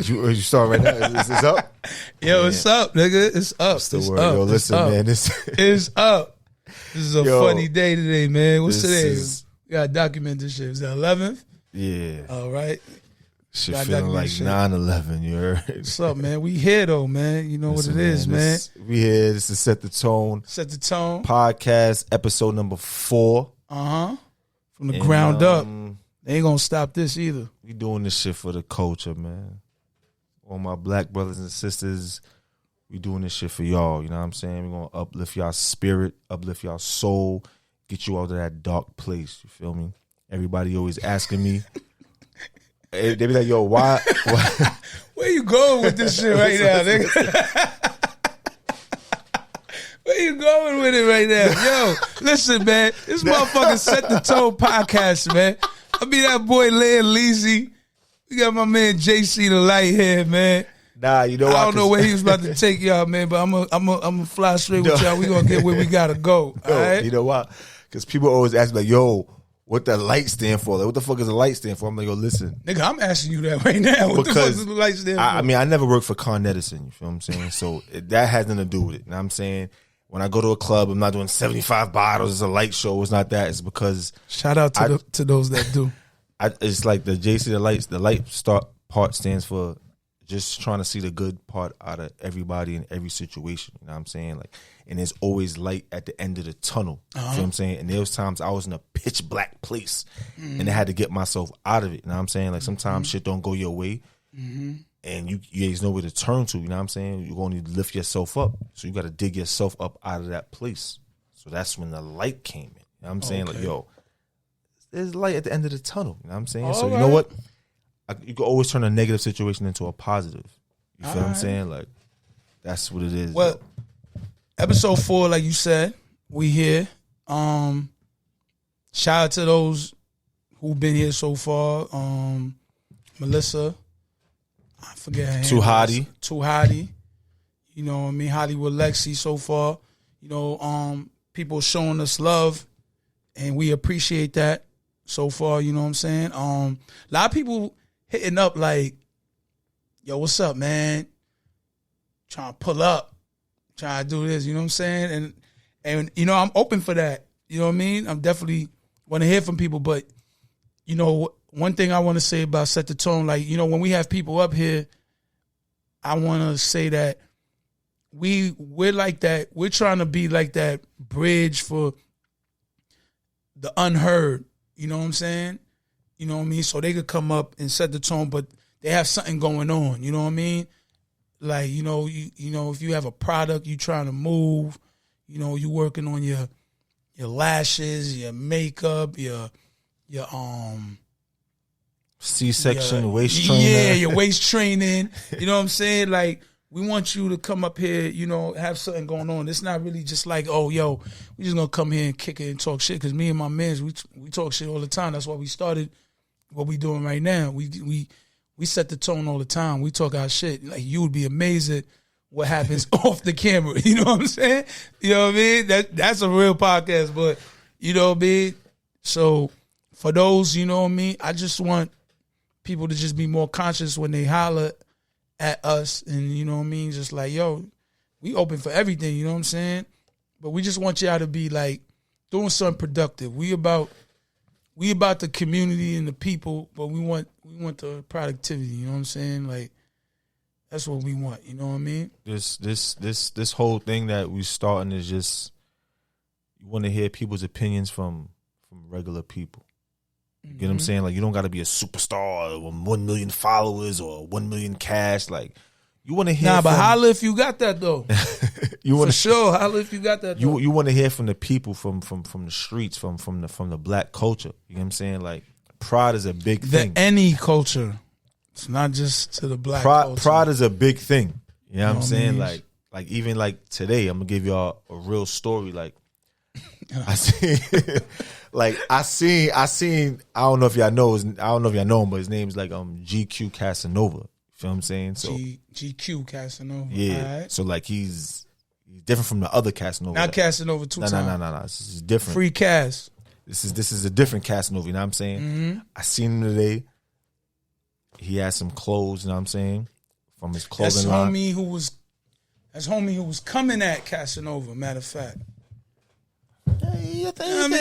You saw it right now? Is this up? Yo, it's up, nigga. It's up. What's the It's word? up. Yo, listen, It's up. man. This It's up. This is a funny day today, man. What's this today? is- We gotta document this shit. Is that 11th? Yeah. All right. Shit Gotta feeling document like shit. 9/11. You heard? What's up, man? We here though, man. You know Listen, what it is, man. We here. This is Set the Tone Set the tone. podcast, episode number 4. From the And, ground up. They ain't gonna stop this either. We doing this shit for the culture, man. All my black brothers and sisters, we doing this shit for y'all. You know what I'm saying? We're gonna uplift y'all spirit, uplift y'all soul, get you out of that dark place. You feel me? Everybody always asking me. They be like, yo, why? Where you going with this shit right now, nigga? Where you going with it right now? Yo, listen, man. This motherfucker Set the Tone podcast, man. I be that boy Leon Leezy. We got my man JC the Light here, man. Nah, you know I don't know where he was about to take y'all, man, but I'm gonna fly straight with y'all. We gonna get where we gotta go. All right? You know why? Because people always ask me, like, yo, what the light stand for? Like, what the fuck is a light stand for? I'm like, yo, listen. Nigga, I'm asking you that right now. What the fuck Because is the light stand for? I mean, I never worked for Con Edison, you feel what I'm saying? So that has nothing to do with it. You know what I'm saying? When I go to a club, I'm not doing 75 bottles. It's a light show. It's not that. It's because Shout out to those that do. it's like the JC the light start part stands for just trying to see the good part out of everybody in every situation. You know what I'm saying? Like, and there's always light at the end of the tunnel. You know what I'm saying? And there was times I was in a pitch black place and I had to get myself out of it. You know what I'm saying? Like, sometimes shit don't go your way. And you there's nowhere to turn to, you know what I'm saying? You're going to lift yourself up. So you got to dig yourself up out of that place. So that's when the light came in. You know what I'm saying? Okay. Like, yo, there's light at the end of the tunnel. You know what I'm saying? So All you know right. what? You can always turn a negative situation into a positive. You feel what I'm right. saying? Like, that's what it is. Well, episode 4, like you said, we here. Shout out to those who've been here so far. Melissa, I forget her name. Too Hottie. You know what I mean? Hollywood Lexi so far. You know, people showing us love, and we appreciate that so far. You know what I'm saying? A lot of people hitting up like, yo, what's up, man? Trying to pull up, trying to do this, you know what I'm saying? And you know, I'm open for that. You know what I mean? I'm definitely want to hear from people, but you know, one thing I want to say about Set the Tone, like, you know, when we have people up here, I want to say that we're like that. We're trying to be like that bridge for the unheard. You know what I'm saying? You know what I mean? So they could come up and set the tone, but they have something going on. You know what I mean? Like, you know, if you have a product you trying to move, you know, you working on your lashes, your makeup, your C-section, waist trainer. Yeah, your waist training. You know what I'm saying? Like, we want you to come up here, you know, have something going on. It's not really just like, oh, yo, we just gonna come here and kick it and talk shit. Because me and my mans, we talk shit all the time. That's why we started what we doing right now. We set the tone all the time. We talk our shit. Like, you would be amazed at what happens off the camera. You know what I'm saying? You know what I mean? That's a real podcast, but you know what I mean? So for those, you know what I mean, I just want people to just be more conscious when they holler at us, and you know what I mean, just like, yo, we open for everything, you know what I'm saying? But we just want y'all to be like doing something productive. We about the community and the people, but we want the productivity, you know what I'm saying? Like, that's what we want, you know what I mean? This whole thing that we starting is just, you want to hear people's opinions from regular people. You get what I'm saying? Like, you don't got to be a superstar or 1 million followers or 1 million cash. Like, you want to hear. Nah, but holla if you got that though. You want for sure, holla if you got that. Though. You want to hear from the people, from the streets, from the black culture. You know what I'm saying? Like, pride is a big thing. Any culture, it's not just to the black culture. Pride is a big thing. You know what I'm saying? Means? Like even like today, I'm gonna give y'all a real story. Like, I seen. I seen. I don't know if y'all know. I don't know if y'all know him, but his name's like GQ Casanova. You feel what I'm saying? So GQ Casanova. Yeah. Right. So like he's different from the other Casanova. Not Casanova two times. No. This is different. Free Cas. This is a different Casanova. You know what I'm saying? I seen him today. he had some clothes, you know what I'm saying, from his clothing That's line. homie who was coming at Casanova, matter of fact. He didn't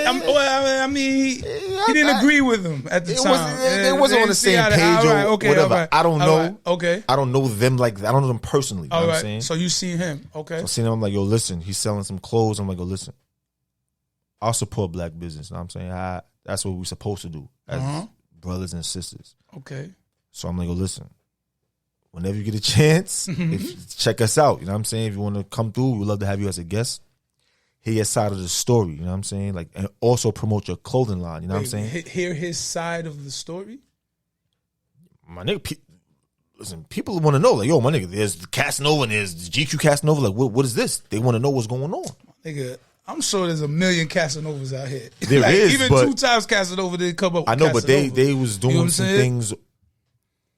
agree with him at the time. They wasn't on the same page or whatever. I don't know. Right, okay. I don't know them like that. I don't know them personally. You know what I'm saying? So you seen him. Okay. So I seen him. I'm like, yo, listen, he's selling some clothes. I'm like, yo, listen, I'll support black business. You know what I'm saying? That's what we're supposed to do as brothers and sisters. Okay. So I'm like, yo, listen, whenever you get a chance, check us out. You know what I'm saying? If you want to come through, we'd love to have you as a guest. Hear your side of the story, you know what I'm saying? Like, and also promote your clothing line, you know what I'm saying? Hear his side of the story? My nigga, listen, people want to know, like, yo, my nigga, there's the Casanova and there's the GQ Casanova. Like, what is this? They want to know what's going on. Nigga, I'm sure there's a million Casanovas out here. There like, is, even but 2 times Casanova didn't come up with I know, Casanova. but they was doing what some things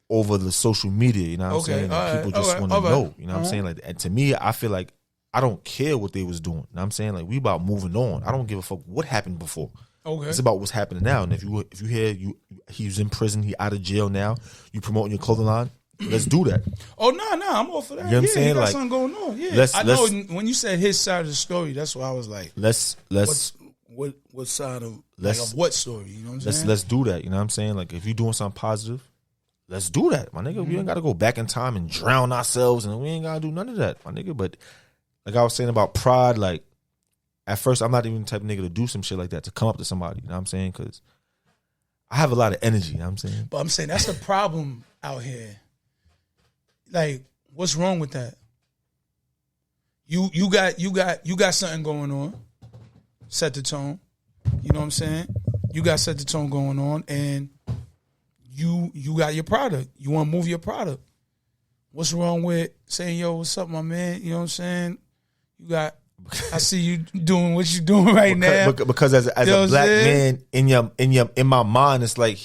over the social media, you know what I'm saying? Like, people just want to know, you know what I'm saying? Like, and to me, I feel like I don't care what they was doing. You know what I'm saying? Like, we about moving on. I don't give a fuck what happened before. Okay. It's about what's happening now. And if you hear he's in prison, he out of jail now, you promoting your clothing line, let's do that. Oh, no, I'm all for that. You know what I'm saying? He got like, something going on. Yeah. I know when you said his side of the story, that's why I was like, let's what side of, like, of what story? You know what I'm saying? Let's do that. You know what I'm saying? Like, if you're doing something positive, let's do that, my nigga. We ain't got to go back in time and drown ourselves, and we ain't got to do none of that, my nigga. But like I was saying about pride, like, at first, I'm not even the type of nigga to do some shit like that, to come up to somebody, you know what I'm saying? Because I have a lot of energy, you know what I'm saying? But I'm saying that's the problem out here. Like, what's wrong with that? You got something going on. Set the tone. You know what I'm saying? You got set the tone going on, and you got your product. You want to move your product. What's wrong with saying, yo, what's up, my man? You know what I'm saying? I see you doing what you doing right now. Because as a black man, in my mind, it's like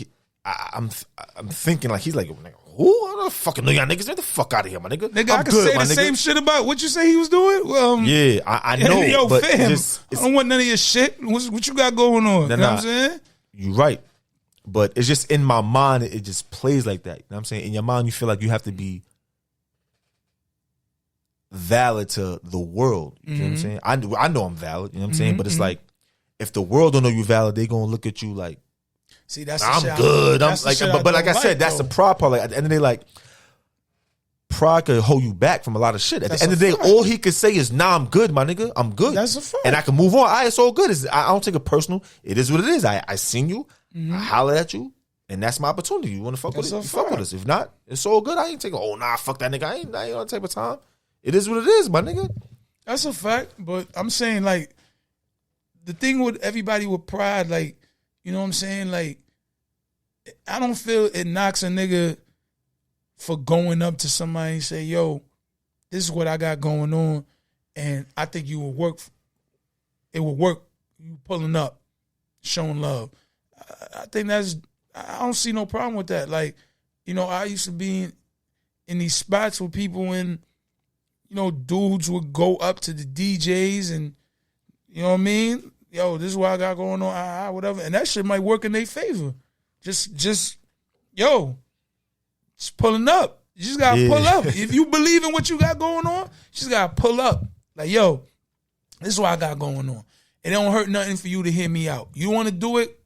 I'm thinking like, he's like, who? I don't fucking know y'all niggas. Get the fuck out of here, my nigga. Nigga, I can say the same shit about what you say he was doing. Yeah, I know. Yo, but fam, I don't want none of your shit. What you got going on? You know what I'm saying? You're right. But it's just in my mind, it just plays like that. You know what I'm saying? In your mind, you feel like you have to be valid to the world. You know what I'm saying? I know I'm valid, you know what I'm saying? But it's like, if the world don't know you valid, they gonna look at you like, see, that's I'm good. I'm like, but like I said, that's the pride part. Like, at the end of the day, like, pride could hold you back from a lot of shit. At the end of the day, all he could say is, nah, I'm good, my nigga. I'm good. That's a fact. And I can move on. All right, it's all good. I don't take it personal. It is what it is. I seen you. I hollered at you. And that's my opportunity. You want to fuck with it? You fuck with us. If not, it's all good. I ain't taking, oh, nah, fuck that nigga. I ain't on that type of time. It is what it is, my nigga. That's a fact. But I'm saying, like, the thing with everybody with pride, like, you know what I'm saying? Like, I don't feel it knocks a nigga for going up to somebody and say, yo, this is what I got going on, and I think you will work. It will work. You pulling up, showing love. I think I don't see no problem with that. Like, you know, I used to be in these spots with people, and, you know, dudes would go up to the DJs and, you know what I mean? Yo, this is what I got going on, whatever. And that shit might work in their favor. Just pulling up. You just gotta pull up. If you believe in what you got going on, you just gotta pull up. Like, yo, this is what I got going on. It don't hurt nothing for you to hear me out. You want to do it?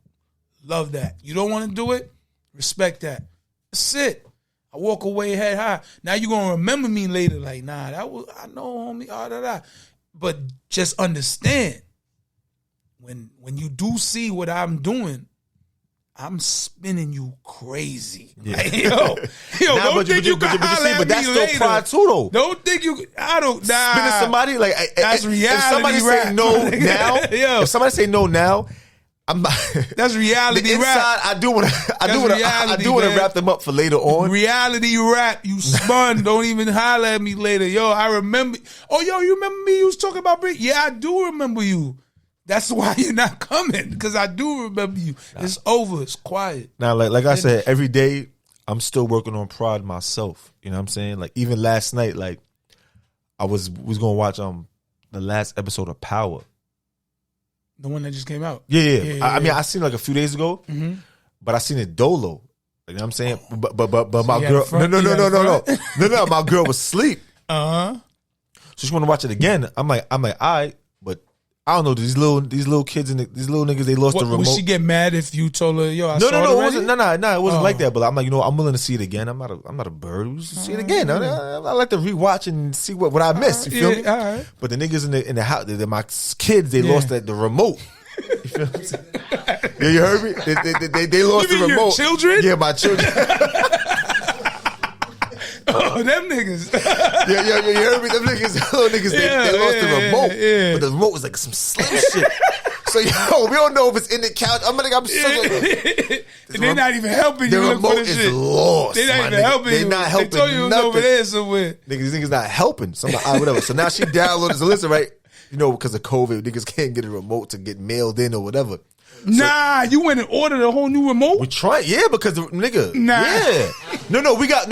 Love that. You don't want to do it? Respect that. That's it. I walk away head high. Now you gonna remember me later, like, nah, I know, homie, But just understand, when you do see what I'm doing, I'm spinning you crazy. Yeah. Like, yo, don't think you can holler at me later. But that's still pride too, though. Don't think you. I don't. Nah. Spinning somebody like that's reality. If somebody rap. Say no now, if somebody say no now, I'm. That's reality the inside, rap. I do want to wrap them up for later on. Reality rap. You spun. Don't even holler at me later. Yo, I remember. Oh, yo, you remember me? You was talking about Brick. Yeah, I do remember you. That's why you're not coming, because I do remember you. It's over. It's quiet. Now, like I said, every day I'm still working on pride myself. You know what I'm saying? Like, even last night, like, I was going to watch the last episode of Power. The one that just came out. Yeah. I mean, I seen it like a few days ago, but I seen it dolo. You know what I'm saying? But So my you had girl, a front- no, you had a no, my girl was asleep. Uh-huh. So she want to watch it again. I'm like, all right, but I don't know these little kids and these little niggas. They lost the remote. Would she get mad if you told her, yo, I No, saw it it already? wasn't. No, it wasn't like that. But I'm like, I'm willing to see it again. I'm not a bird. We should see it again. I like to rewatch and see what I missed. You feel me? All right. But the niggas in the house, my kids, they lost the remote. You feel what I'm saying? Yeah, you heard me? They lost You the mean remote. your children? Yeah, my children. Oh, them niggas. Yeah, you heard me? Them niggas, little niggas, they lost the remote. Yeah. But the remote was like some slim shit. So, we don't know if it's in the couch. I'm They're not even helping you the look for remote this is shit. lost. They're not my even nigga. helping They you. not helping They told you it was nothing. over there somewhere. These niggas not helping. So I'm like, all right, whatever. So now she downloaded. So listen, right? Because of COVID, niggas can't get a remote to get mailed in or whatever. Nah, you went and ordered a whole new remote? We try, because nigga, Nah. yeah, no, we got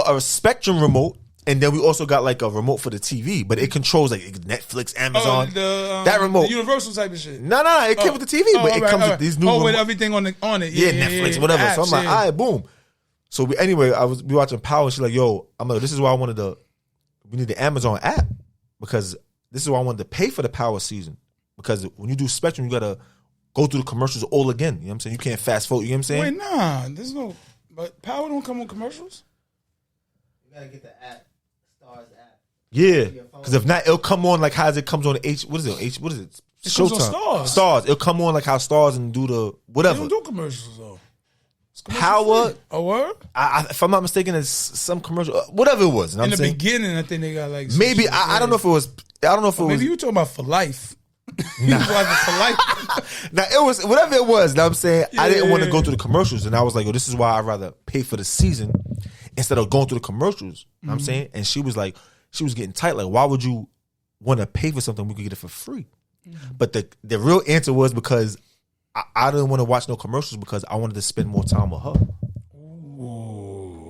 a Spectrum remote, and then we also got like a remote for the TV, but it controls like Netflix, Amazon, that remote, the Universal type of shit. No, it came with the TV, but it comes with these new, with everything on it. Yeah, Netflix, whatever. So I'm like, all right, boom. So we watching Power, and she's like, yo, I'm like, this is why I wanted we need the Amazon app, because this is why I wanted to pay for the Power season, because when you do Spectrum, you gotta go through the commercials all again. You know what I'm saying? You can't fast forward. You know what I'm saying? Wait, nah. There's no... But Power don't come on commercials? You gotta get the app. Stars app. Yeah. Because if not, it'll come on like how it comes on H... What is it? What is it? It comes on Stars. Stars. It'll come on like how Stars and do the... They Whatever. don't do commercials, though. It's commercial Power... free. A word? if I'm not mistaken, it's some commercial... whatever it was. You know In what the I'm saying? beginning, I think they got like... Maybe. I don't know if it was... I don't know if it was... Maybe you were talking about For Life. You was watching For Life. Now it was whatever it was. Know what I'm saying? I didn't want to Yeah. go through the commercials, and I was like, "Oh, this is why I'd rather pay for the season instead of going through the commercials." Know what I'm saying? And she was like, she was getting tight. Like, why would you want to pay for something we could get it for free? But the real answer was because I didn't want to watch no commercials because I wanted to spend more time with her.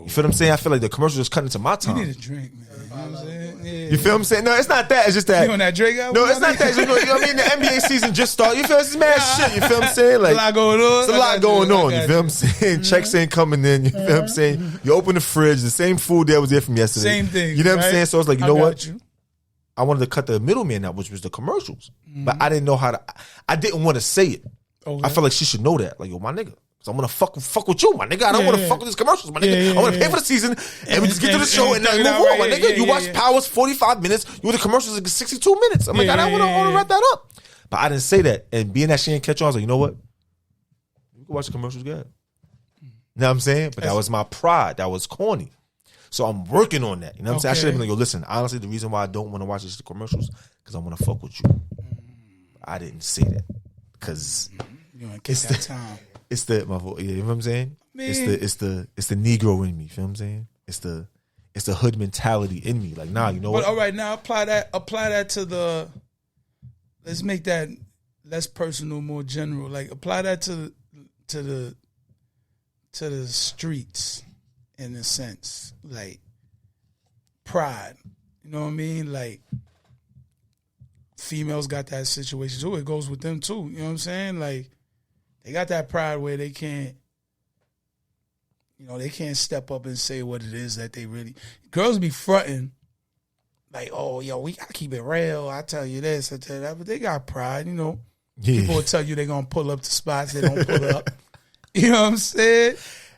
You feel what I'm saying? I feel like the commercials just cutting into my You time. need a drink, man. You know what I'm saying? Yeah. You feel what I'm saying? No, it's not that. It's just that. You on that Drake album? No, it's not that. You know what I mean? The NBA season just started. You feel it's mad shit. You feel what I'm saying? Like, There's a lot going on. it's a lot going on. You feel what I'm saying? Checks ain't coming in. You feel what I'm saying? You open the fridge, the same food that was there from yesterday. Same thing. You know what I'm right? saying? So I was like, you I know got what? you. I wanted to cut the middleman out, which was the commercials. But I didn't know how to. I didn't want to say it. Okay. I felt like she should know that. Like, yo, my nigga. So I'm gonna fuck with you, my nigga. I don't want to Yeah. fuck with these commercials, my nigga. Yeah, I want to yeah, pay for the season and we just get to the show and thug then it move out, on, my right? nigga. Yeah, You yeah, watch yeah. Powers 45 minutes. You with the commercials like 62 minutes. I'm like, Yeah, I want to yeah. wrap that up. But I didn't say that. And being that she didn't catch on, I was like, you know what? You can watch the commercials, good. You know what I'm saying? But that was my pride. That was corny. So I'm working on that. You know what I'm saying? I should have been like, yo, listen, honestly, the reason why I don't want to watch these commercials because I want to fuck with you. I didn't say that. Because You want to kick that time. it's the my fault. Yeah, you know what I'm saying? Man. It's the Negro in me. You feel what I'm saying? It's the hood mentality in me. Like, nah, you know But what? all right, now apply that to the. Let's make that less personal, more general. Like apply that to the streets, in a sense, like pride. You know what I mean? Like females got that situation too. It goes with them too. You know what I'm saying? Like they got that pride where they can't. You know, they can't step up and say what it is that they really. Girls be fronting, like, oh, yo, we gotta keep it real. I tell you this, I tell you that, but they got pride. You know, people will tell you they're gonna pull up to spots they don't pull up. You know what I'm saying?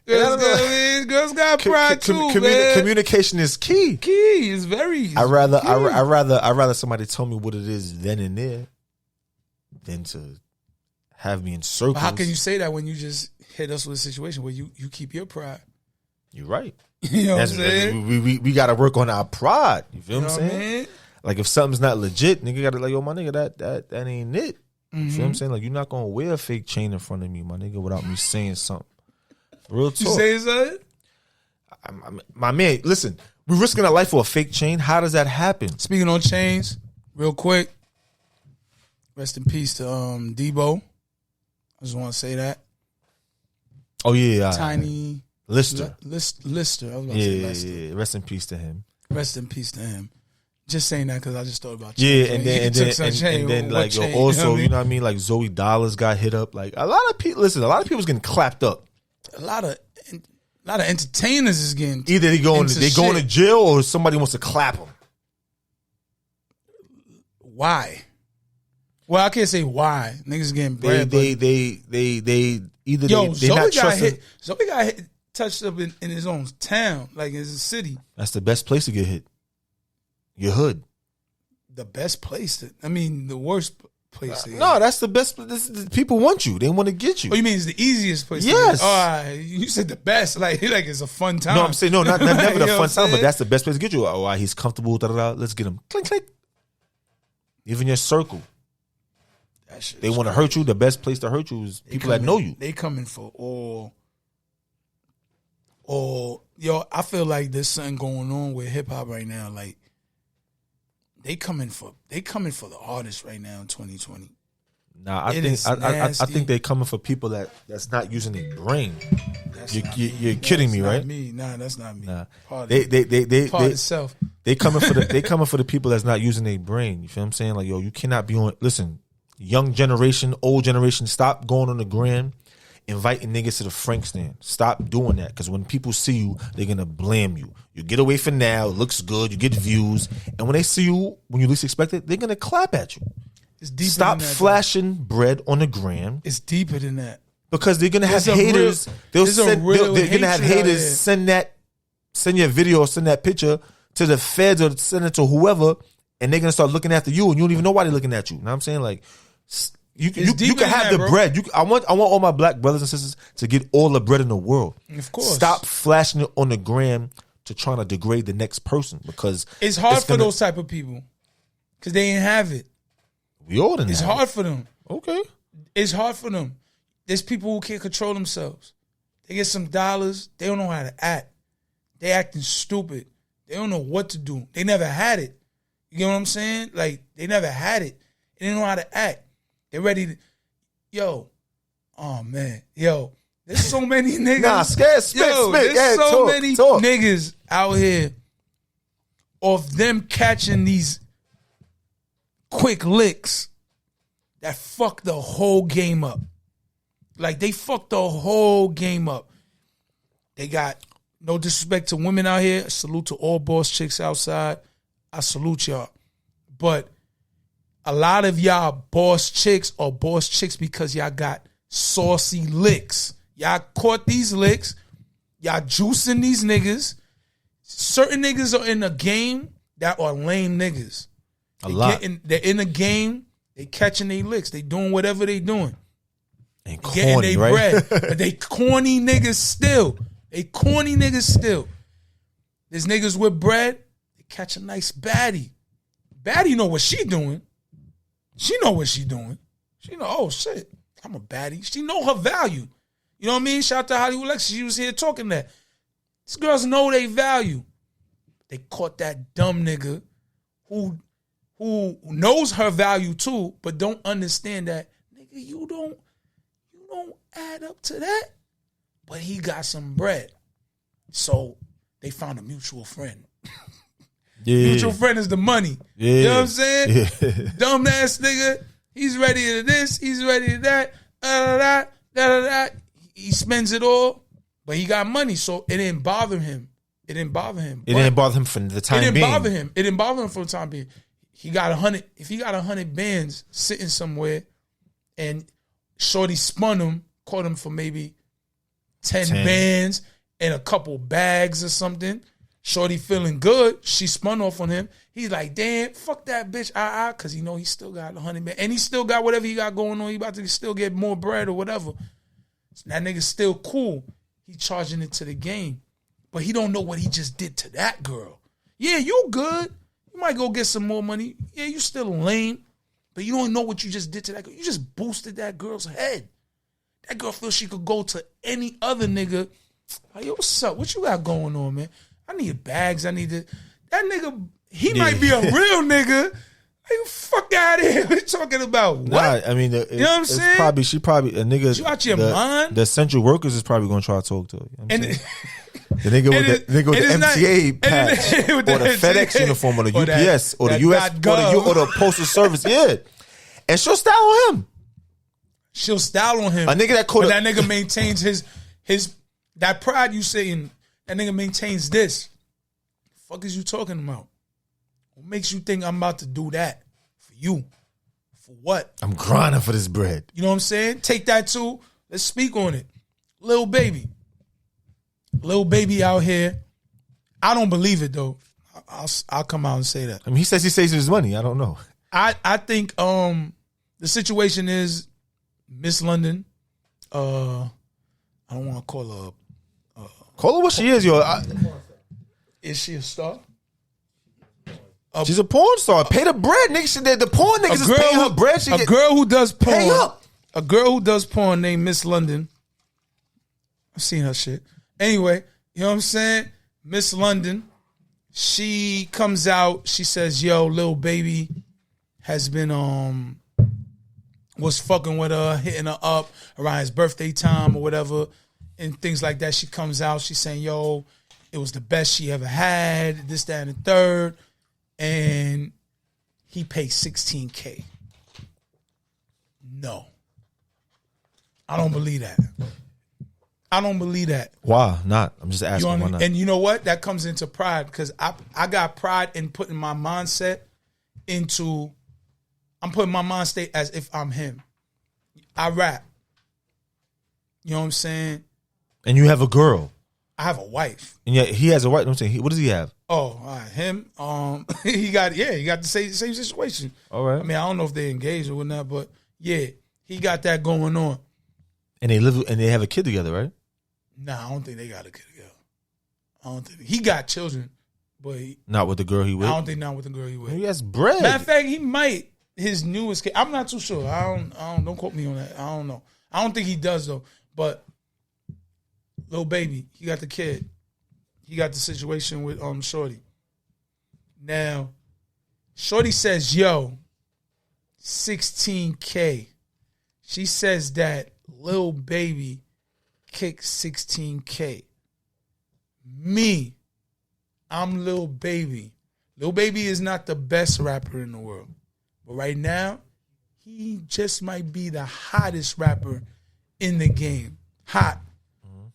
Girls got pride too, man. Communication is key. Key is very. I rather key. somebody tell me what it is then and there than to have me in circles. But how can you say that when you just hit us with a situation where you keep your pride? You're right. You know what I'm saying? We got to work on our pride. You feel You know what I'm what I saying? mean? Like if something's not legit, nigga got to like, yo, my nigga, that ain't it. You feel what I'm saying? Like you're not gonna wear a fake chain in front of me, my nigga, without me saying something. Real talk. You saying something? My man, listen, we're risking our life for a fake chain. How does that happen? Speaking on chains, real quick. Rest in peace to Debo. I just want to say that. Oh yeah, Tiny Lister. Lister. I was about to say Yeah, Lester. yeah. Rest in peace to him. Rest in peace to him. Just saying that because I just thought about you. Yeah, and then like yo, also, you know what I mean? Like Zoe Dollars got hit up. Like a lot of people. Listen, a lot of people's getting clapped up. a lot of A lot of entertainers is getting Either they going into to shit. jail or somebody wants to clap them. Why? Well, I can't say why. Niggas getting bread. They either Yo, they not trusting. Zoe got hit, touched up in his own town, like in his city. That's the best place to get hit. Your hood. The best place the worst place to get No, hit. that's the best. People want you. They want to get you. Oh, you mean it's the easiest place? Yes. To get? All right. You said the best, like it's a fun time. No, I'm saying no, not never the You know fun what I'm time, but saying? that's the best place to get you. Oh, he's comfortable. Da, da, da. Let's get him. Clink, clink. Even your circle. That shit They is want to crazy. hurt you. The best place to hurt you is people that know you. They coming for all. Yo, I feel like there's something going on with hip hop right now. Like they coming for the artists right now in 2020. Nah, I It think is I nasty. think they're coming for people that's not using their brain. That's not You're me. kidding That's me, not right? Me, nah, that's not me. Nah. Part They of they itself. they coming for the people that's not using their brain. You feel what I'm saying? Like, yo, you cannot be on. Listen, young generation, old generation, stop going on the gram, inviting niggas to the Frank stand. Stop doing that, because when people see you, they're gonna blame you. You get away for now, it looks good, you get views, and when they see you when you least expect it, they're gonna clap at you. It's deeper Stop than that, flashing bread on the gram, It's deeper than that. because they're gonna have There's a real- haters. there's a real They're gonna have hatred out haters there. send your video or send that picture to the feds or send it to whoever, and they're gonna start looking after you, and you don't even know why they're looking at you. Know what I'm saying? Like, you deeper can than have that, the bro. bread. I want all my black brothers and sisters to get all the bread in the world. Of course. Stop flashing it on the gram to trying to degrade the next person, because It's hard for gonna- those type of people because they ain't have it. We all in It's that. hard for them. Okay. It's hard for them. There's people who can't control themselves. They get some dollars. They don't know how to act. They acting stupid. They don't know what to do. They never had it. You get what I'm saying? Like, they never had it. They don't know how to act. They're ready to, oh man, there's so many niggas. Nah, scared, spit. There's Yeah, so talk, many talk. niggas out here of them catching these quick licks that fuck the whole game up. Like, they fucked the whole game up. They got, no disrespect to women out here, salute to all boss chicks outside. I salute y'all. But a lot of y'all boss chicks are boss chicks because y'all got saucy licks. Y'all caught these licks. Y'all juicing these niggas. Certain niggas are in the game that are lame niggas. They're in the game. They catching their licks. They doing whatever they doing. And Getting corny, they right? bread. But they corny niggas still. There's niggas with bread. They catch a nice baddie. Baddie know what she doing. She know what she doing. She know, oh shit, I'm a baddie. She know her value. You know what I mean? Shout out to Hollywood Lex. She was here talking that. These girls know they value. They caught that dumb nigga who knows her value too, but don't understand that, nigga, you don't add up to that. But he got some bread. So they found a mutual friend. Yeah. Mutual friend is the money. Yeah. You know what I'm saying? Yeah. Dumb ass nigga. He's ready to this. He's ready to that. Da-da-da. He spends it all, but he got money, so it didn't bother him. It didn't bother him for the time being. It didn't bother him for the time being. He got 100. If he got 100 bands sitting somewhere, and shorty spun him, caught him for maybe 10 bands and a couple bags or something. Shorty feeling good. She spun off on him. He's like, damn, fuck that bitch. Because he know he still got 100 bands. And he still got whatever he got going on. He about to still get more bread or whatever. So that nigga's still cool. He charging it to the game. But he don't know what he just did to that girl. Yeah, you good. You might go get some more money. Yeah, you still lame. But you don't know what you just did to that girl. You just boosted that girl's head. That girl feels she could go to any other nigga. Like, yo, what's up? What you got going on, man? I need bags. I need to. That nigga, he might be a real nigga. Like, fuck out of here. What you talking about? What? Nah, I mean, You know what I'm saying? She probably a nigga. You out your mind? The essential workers is probably gonna try to talk to her. You know what I'm And saying? The nigga with the MTA patch, or the FedEx uniform, or the UPS, or the US, or the Postal Service, yeah. And she'll style on him. She'll style on him. A nigga that but that nigga maintains his That pride you saying that nigga maintains this. The fuck is you talking about? What makes you think I'm about to do that for you? For what? I'm grinding for this bread. You know what I'm saying? Take that too. Let's speak on it. Lil Baby. Lil Baby out here. I don't believe it though. I'll come out and say that. I mean, he saves his money. I don't know. I think the situation is Miss London. I don't want to call her. Call her what she is, yo. Is she a star? She's a porn star. Pay the bread, nigga. The porn niggas is paying her bread. Girl who does porn. Pay up. A girl who does porn named Miss London. I've seen her shit. Anyway, you know what I'm saying? Miss London. She comes out. She says, "Yo, Lil Baby has been was fucking with her, hitting her up around his birthday time or whatever, and things like that." She comes out. She's saying, "Yo, it was the best she ever had. This, that, and the third." And he paid $16K. No, I don't believe that. I don't believe that. Why not? I'm just asking why not. And you know what? That comes into pride because I got pride in putting my mindset into. I'm putting my mind state as if I'm him. I rap. You know what I'm saying? And you have a girl. I have a wife. And yeah, he has a wife. I'm saying, what does he have? Oh, all right. Him. He got the same situation. All right. I mean, I don't know if they engaged or whatnot, but yeah, he got that going on. And they live and they have a kid together, right? Nah, I don't think they got a kid together. I don't think he got children, but not with the girl he with. I don't think not with the girl he with. He has bread. Matter of fact, he might. His newest kid. I'm not too sure. Don't quote me on that. I don't know. I don't think he does though. But Lil Baby, he got the kid. He got the situation with Shorty. Now, Shorty says, "Yo, $16K." She says that Lil Baby kicked $16K. Me, I'm Lil Baby. Lil Baby is not the best rapper in the world. But right now, he just might be the hottest rapper in the game. Hot. Mm-hmm.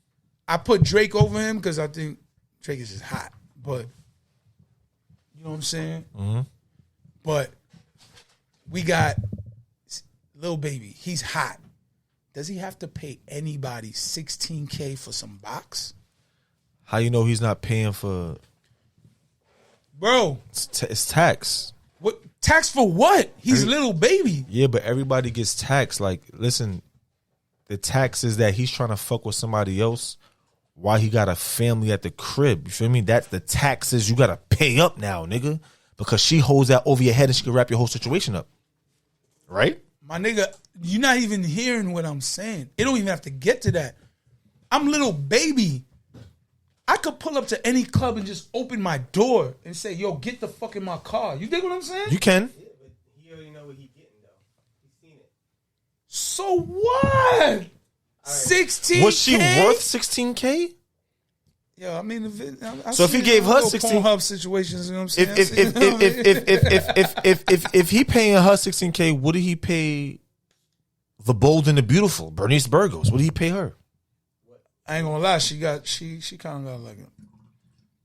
I put Drake over him because I think Drake is just hot. But, you know what I'm saying? Mm-hmm. But we got Lil Baby. He's hot. Does he have to pay anybody $16K for some box? How you know he's not paying for... Bro. It's tax. What tax for what? He's Lil Baby. Yeah, but everybody gets taxed. Like, listen, the tax is that he's trying to fuck with somebody else while he got a family at the crib. You feel me? That's the taxes you gotta pay up now, nigga. Because she holds that over your head and she can wrap your whole situation up. Right? My nigga, you're not even hearing what I'm saying. It don't even have to get to that. I'm Lil Baby. I could pull up to any club and just open my door and say, "Yo, get the fuck in my car." You dig what I'm saying? You can. Yeah, but he already know what he getting though. He's seen it. So what? 16K? Was she worth $16K? Yeah, I mean, so if he gave her 16, Pornhub situations, you know what I'm saying? If he paying her 16K, what did he pay the Bold and the Beautiful, Bernice Burgos? What did he pay her? I ain't gonna lie, she kind of got like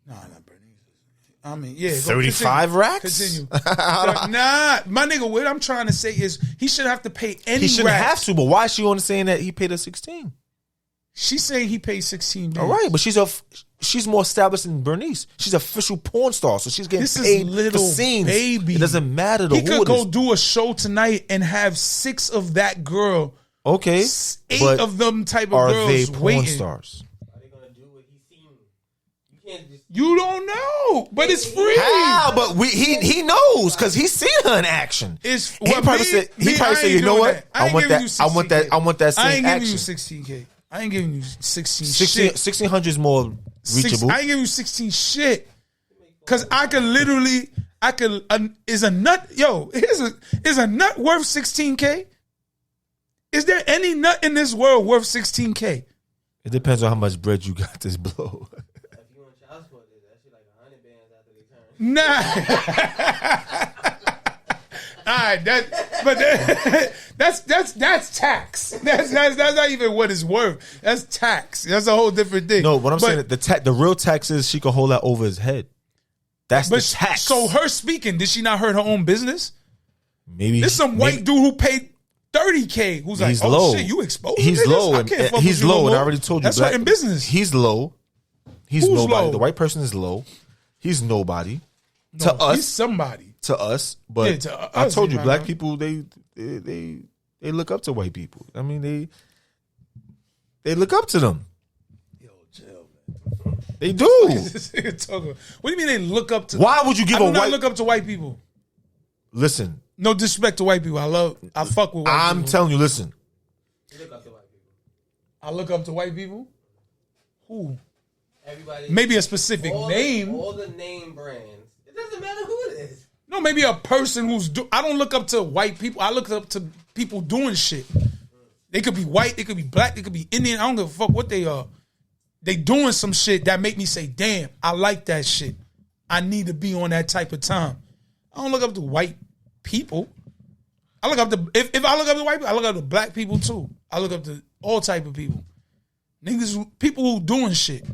not Bernice. I mean, yeah, 35 racks. Continue. Nah, my nigga, what I'm trying to say is he shouldn't have to pay any. He shouldn't racks. have to, but why is she only saying that he paid her 16? She's saying he paid 16. All right, but she's more established than Bernice. She's an official porn star, so she's getting this paid is Lil for scenes. Baby. It doesn't matter. He could go do a show tonight and have 6 of that girl. Okay, 8 of them type of are girls they porn waiting. stars? Are they gonna do what he's seen? You can't just. You don't know, but it's free. How? But he knows because he's seen her in action. It's He probably said, you know what? I want that. I want that I same ain't giving you action. 16K. I ain't giving you 16 1600 is more reachable. I ain't giving you 16 shit. Cause I could is a nut, yo, is a nut worth 16K? Is there any nut in this world worth 16K? It depends on how much bread you got this blow. If you want child support, that shit like 100 bands after they turn. Nah. All right, But that's tax. That's not even what it's worth. That's tax. That's a whole different thing. No, what I'm saying, the real tax is she could hold that over his head. That's the tax. So her speaking, did she not hurt her own business? Maybe there's some white dude who paid $30K who's like, oh low. shit, you exposed. He's low. I can't fuck He's with you low, no and I more. already told you. That's hurting business. He's low. He's Who's nobody. low? The white person is low. He's nobody. No, To us, he's somebody. To us, but Yeah, to I us, told you, right black now. people they look up to white people. I mean, they look up to them. Yo, chill, man. They do. This nigga talking. What do you mean they look up to? Why would you give I a do not white? look up to white people. Listen, No disrespect to white people. I fuck with white I'm people. telling you. Listen, You look up to white people. I look up to white people. Who? Everybody. Maybe a specific all name. all the name brands. It doesn't matter who it is. No, maybe a person who's. I don't look up to white people. I look up to people doing shit. They could be white. They could be black. They could be Indian. I don't give a fuck what they are. They doing some shit that make me say, "Damn, I like that shit. I need to be on that type of time." I don't look up to white people. I look up to if I look up to white people, I look up to black people too. I look up to all type of people. Niggas, people who doing shit.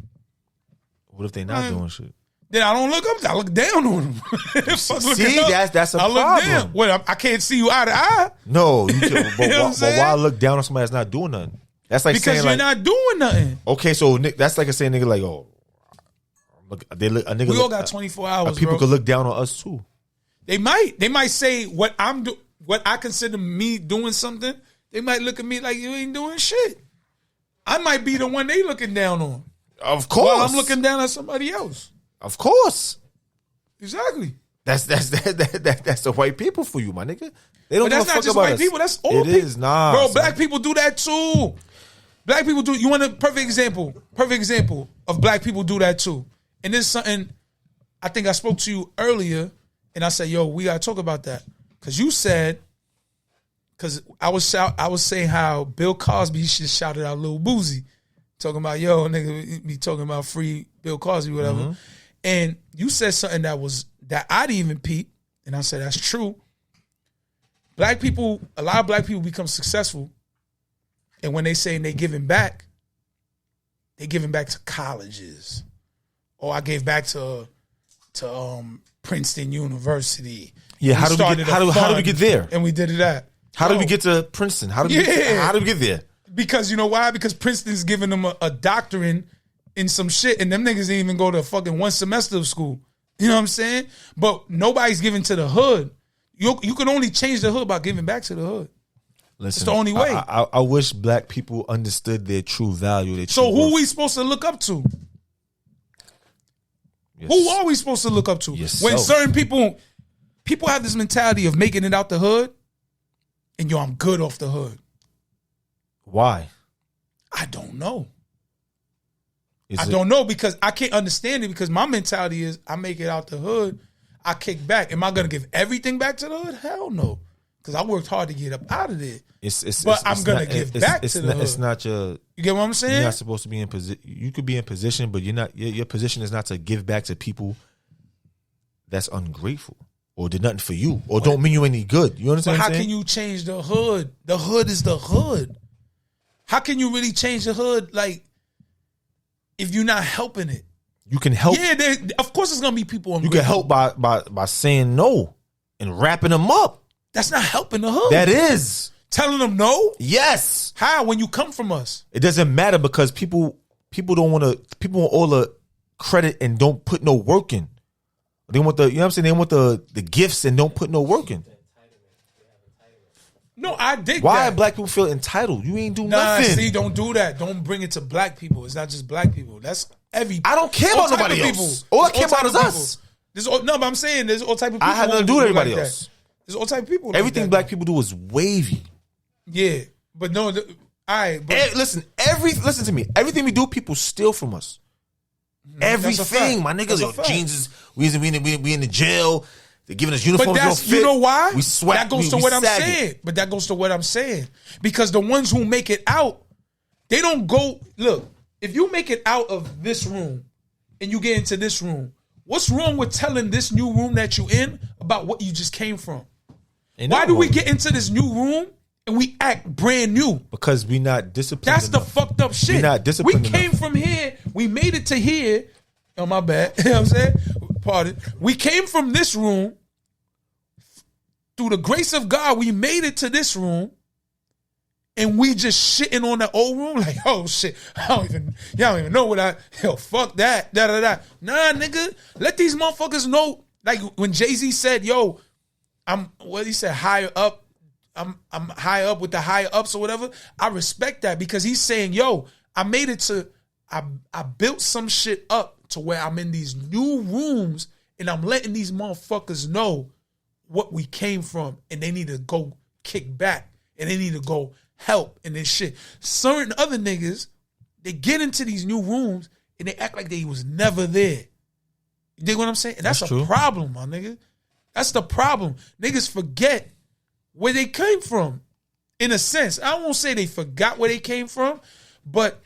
what if they not doing shit? Then I don't look up. I look down on them. Fuck looking See, up. that's a I look problem. down. Well, I can't see you eye to eye No, you can, but, You know what I'm but saying? why look down on somebody that's not doing nothing? That's like because saying you're like, not doing nothing. okay, so that's like saying nigga like, oh, look, they look a nigga. We all look, got 24 hours, people bro. could look down on us too. They might say what what I consider me doing something. They might look at me like you ain't doing shit. I might be the one they looking down on. Of course, While I'm looking down at somebody else. Of course, Exactly. that's the white people for you, my nigga. They don't But give that's a not fuck just about white us. people. That's all It people. is, nah, Bro, son. black people do that too. Black people do. You want a perfect example? Perfect example of black people do that too. And this is something I think I spoke to you earlier, and I said, "Yo, we gotta talk about that," because you said, because I was saying how Bill Cosby should shouted out Lil Boosie, talking about yo nigga be talking about free Bill Cosby whatever, Mm-hmm. and you said something that I didn't even peep, and I said that's true. Black people, a lot of black people become successful, and when they say they giving back to colleges. Oh, I gave back to Princeton University. Yeah, how do we get there? And we did that. How did we get to Princeton? How did we get there? Because you know why? Because Princeton's giving them a doctorate in some shit, and them niggas didn't even go to fucking one semester of school. You know what I'm saying? But nobody's giving to the hood. You can only change the hood by giving back to the hood. Listen, It's the only way. I wish black people understood their true value. Their So true who worth. we supposed to look up to? Yes. Who are we supposed to look up to? Yourself. When certain people have this mentality of making it out the hood, and yo, I'm good off the hood. Why? I don't know. Is I it- don't know because I can't understand it because my mentality is I make it out the hood, I kick back. Am I gonna give everything back to the hood? Hell no. Because I worked hard to get up out of there. But I'm gonna give back to the hood. It's not your. You get what I'm saying? You're not supposed to be in position. You could be in position, but you're not. Your position is not to give back to people that's ungrateful or did nothing for you or don't mean you any good. You But understand? how what I'm can saying? you change the hood? The hood is the hood. How can you really change the hood? Like, if you're not helping it. You can help. Yeah, of course, there's gonna be people. You can help by saying no and wrapping them up. That's not helping the hood. That is. Telling them no. Yes. How? When you come from us. It doesn't matter because people don't want to. People want all the credit and don't put no work in. They want the. You know what I'm saying? They want the gifts and don't put no work in. No, I dig Why that. black people feel entitled? You ain't do Nah, nothing. see, don't do that. Don't bring it to black people. It's not just black people. That's every. I don't care all about type nobody of else. people. All I There's care about type is of us. people. No, but I'm saying there's all type of people. I had nothing to do who with everybody like else. That. There's all type of people. like Everything that. black people do is wavy. Yeah, but no. All right, but Listen to me. Everything we do, people steal from us. Everything, fact. my That's niggas. a fact. Jeans is we in the jail. They're giving us uniforms. But don't that's fit. you know why? We sweat. That goes to we what I'm sag it. saying. But that goes to what I'm saying because the ones who make it out, they don't go. Look, if you make it out of this room and you get into this room, what's wrong with telling this new room that you in about what you just came from? Ain't Why nothing do we wrong. get into this new room and we act brand new? Because we not disciplined. That's the enough. fucked up shit. We not disciplined We came enough. from here. We made it to here. Oh, my bad. You know what I'm saying? Pardon. We came from this room. Through the grace of God, we made it to this room. And we just shitting on the old room. Like, oh, shit. Y'all don't even know what fuck that. Da-da-da. Nah, nigga. Let these motherfuckers know. Like, when Jay-Z said, yo, what he said, higher up. I'm high up with the higher ups or whatever. I respect that because he's saying, yo, I made it to, I built some shit up to where I'm in these new rooms and I'm letting these motherfuckers know what we came from and they need to go kick back and they need to go help and this shit. Certain other niggas, they get into these new rooms and they act like they was never there. You dig what I'm saying? And that's a true. problem, my nigga. That's the problem. Niggas forget where they came from. In a sense, I won't say they forgot where they came from, but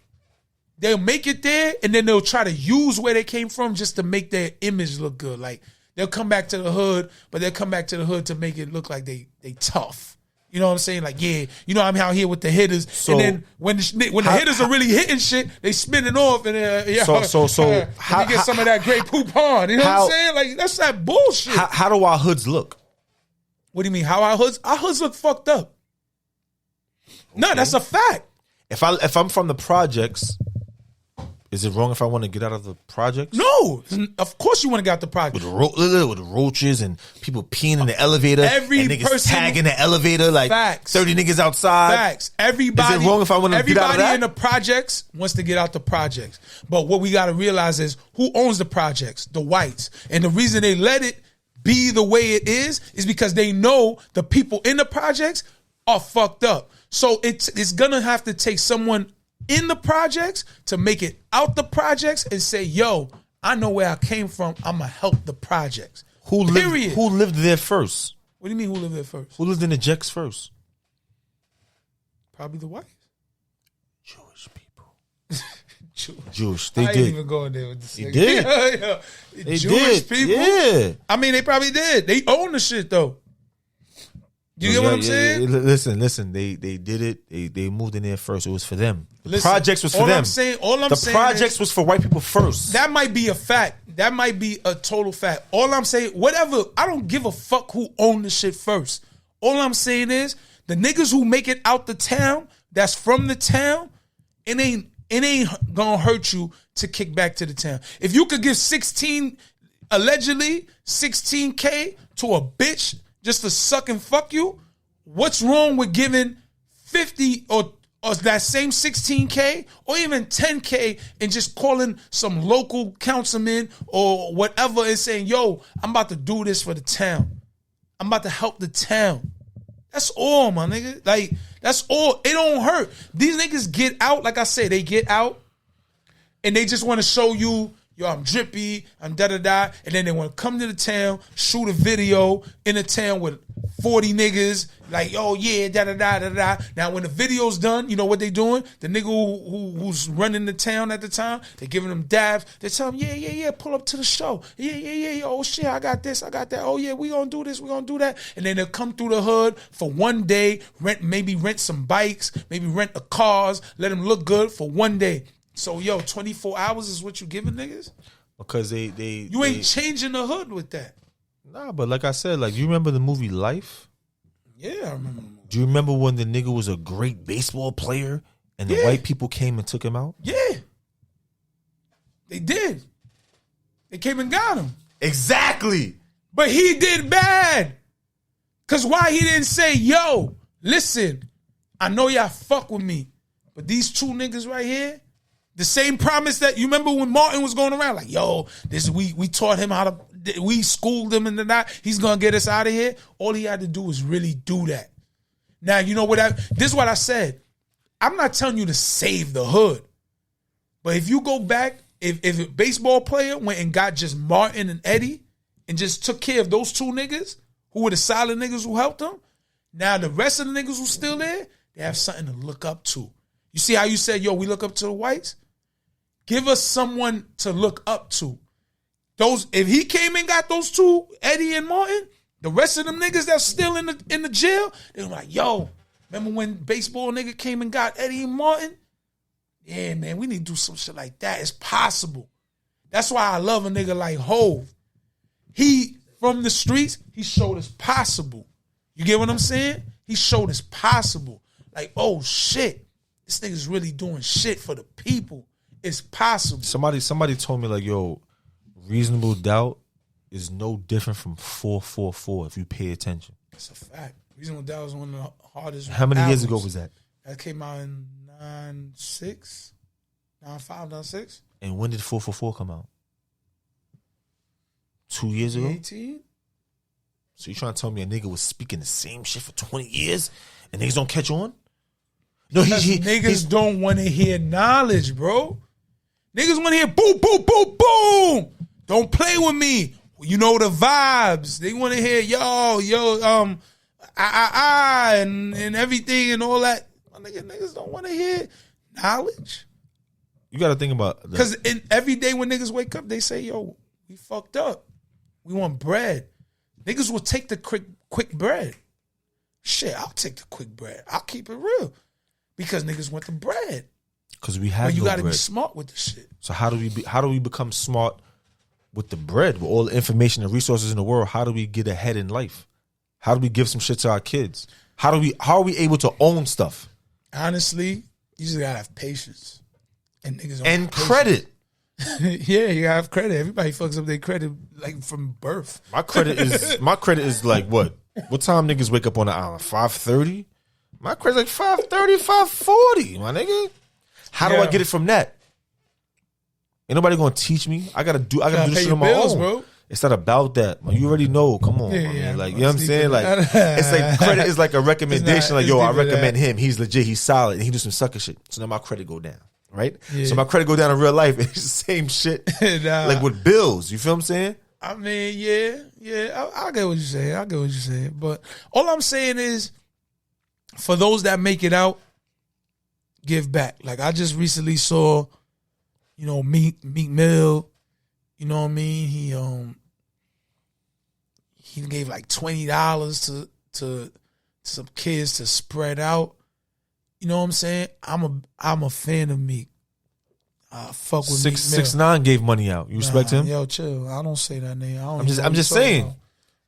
they'll make it there and then they'll try to use where they came from just to make their image look good. Like they'll come back to the hood, but they'll come back to the hood to make it look like they tough. You know what I'm saying? Like, yeah, you know I'm out here with the hitters, So, and then when the hitters are really hitting shit, they spinning off, and how- you get some of that great poupon. You know what I'm saying? Like that's that bullshit. How do our hoods look? What do you mean? How our hoods look fucked up? No, that's a fact. If I'm from the projects, is it wrong if I want to get out of the projects? No, of course you want to get out the project. With the roaches and people peeing in the elevator, Every and niggas person- tagging the elevator like Facts. 30 niggas outside. Facts. Everybody. Is it wrong if I want to get out of Everybody that? in the projects wants to get out the projects, but what we got to realize is who owns the projects? The whites, and the reason they let it be the way it is because they know the people in the projects are fucked up. So it's gonna have to take someone in the projects to make it out the projects and say, yo, I know where I came from. I'ma help the projects. Who lived there first? What do you mean who lived there first? Who lived in the Jecks first? Probably the whites. Jewish people. Jewish. Jewish. They I did. ain't even going there with this. They nigga. did. Yeah. They Jewish did. people. Yeah. I mean, they probably did. They own the shit though. You get what I'm saying? Yeah. Listen. They did it. They moved in there first. It was for them. The Listen, projects was for all them. I'm saying The projects was for white people first. that might be a fact. That might be a total fact. All I'm saying, whatever, I don't give a fuck who owned the shit first. All I'm saying is the niggas who make it out the town, that's from the town, it ain't gonna hurt you to kick back to the town. If you could give allegedly 16K to a bitch just to suck and fuck you, what's wrong with giving 50 or that same 16K or even 10K and just calling some local councilman or whatever and saying, yo, I'm about to do this for the town. I'm about to help the town. That's all, my nigga. Like, that's all. It don't hurt. These niggas get out, like I said, they get out and they just want to show you, yo, I'm drippy, I'm da-da-da, and then they want to come to the town, shoot a video in the town with 40 niggas, like, oh, yeah, da-da-da, da-da-da. Now, when the video's done, you know what they doing? The nigga who's running the town at the time, they giving them dabs. They tell him, yeah, pull up to the show. Yeah, oh, shit, I got this, I got that. Oh, yeah, we gonna do this, we gonna do that. And then they'll come through the hood for one day, rent some bikes, maybe rent the cars, let them look good for one day. So, yo, 24 hours is what you giving niggas? Because they You ain't changing the hood with that. Nah, but like I said, like, you remember the movie Life? Yeah, I remember. Do you remember when the nigga was a great baseball player and the white people came and took him out? Yeah. They did. They came and got him. Exactly. But he did bad. Because why he didn't say, yo, listen, I know y'all fuck with me, but these two niggas right here, the same promise that you remember when Martin was going around like, yo, this we taught him how to, we schooled him and that he's gonna get us out of here. All he had to do was really do that. Now you know what this is what I said. I'm not telling you to save the hood, but if you go back, if a baseball player went and got just Martin and Eddie and just took care of those two niggas who were the solid niggas who helped them, now the rest of the niggas who's still there, they have something to look up to. You see how you said, yo, we look up to the whites? Give us someone to look up to. If he came and got those two, Eddie and Martin, The rest of them niggas that's still in the jail, they were like, yo, remember when baseball nigga came and got Eddie Martin? Yeah, man, we need to do some shit like that. It's possible. That's why I love a nigga like Hov. He, from the streets, he showed us possible. You get what I'm saying? He showed us possible. Like, oh shit, this nigga's really doing shit for the people. It's possible. Somebody told me like, yo, Reasonable Doubt is no different from 444 if you pay attention. That's a fact. Reasonable Doubt was one of the hardest. How many years albums. ago was that? That came out in 96, 95, 96. And when did 444 come out? 2 years ago? 18? So you trying to tell me a nigga was speaking the same shit for 20 years and niggas don't catch on? No, niggas don't want to hear knowledge, bro. Niggas want to hear boom, boom, boom, boom. Don't play with me. You know the vibes. They want to hear yo, and everything and all that. Niggas don't want to hear knowledge. You got to think about that. Because every day when niggas wake up, they say, yo, we fucked up. We want bread. Niggas will take the quick bread. Shit, I'll take the quick bread. I'll keep it real. Because niggas want the bread. Because we have but you no gotta bread. be smart with the shit. So how do we become smart with the bread, with all the information and resources in the world? How do we get ahead in life? How do we give some shit to our kids? How are we able to own stuff? Honestly, you just gotta have patience. And niggas don't And have patience. credit. Yeah, you gotta have credit. Everybody fucks up their credit like from birth. My credit is like what? What time niggas wake up on the island? 5:30? My credit's like 5:30, 5:40, my nigga. How do I get it from that? Ain't nobody gonna teach me. I gotta do this shit on my own. Bro. It's not about that. Man, you already know. Come on, man. Like, you know what I'm saying? Like, it's like credit is like a recommendation. Like, yo, I recommend him. He's legit. He's solid. And he do some sucker shit. So now my credit go down, right? Yeah. So my credit go down in real life. It's the same shit. Like with bills. You feel what I'm saying? I mean, yeah. I get what you're saying. But all I'm saying is, for those that make it out, give back. Like, I just recently saw, Meek Mill. You know what I mean? He gave like $20 to some kids to spread out. You know what I'm saying? I'm a fan of Meek. I fuck with Meek Mill. 6ix9ine gave money out. You respect him? Yo, chill. I don't say that name. I'm just saying. About.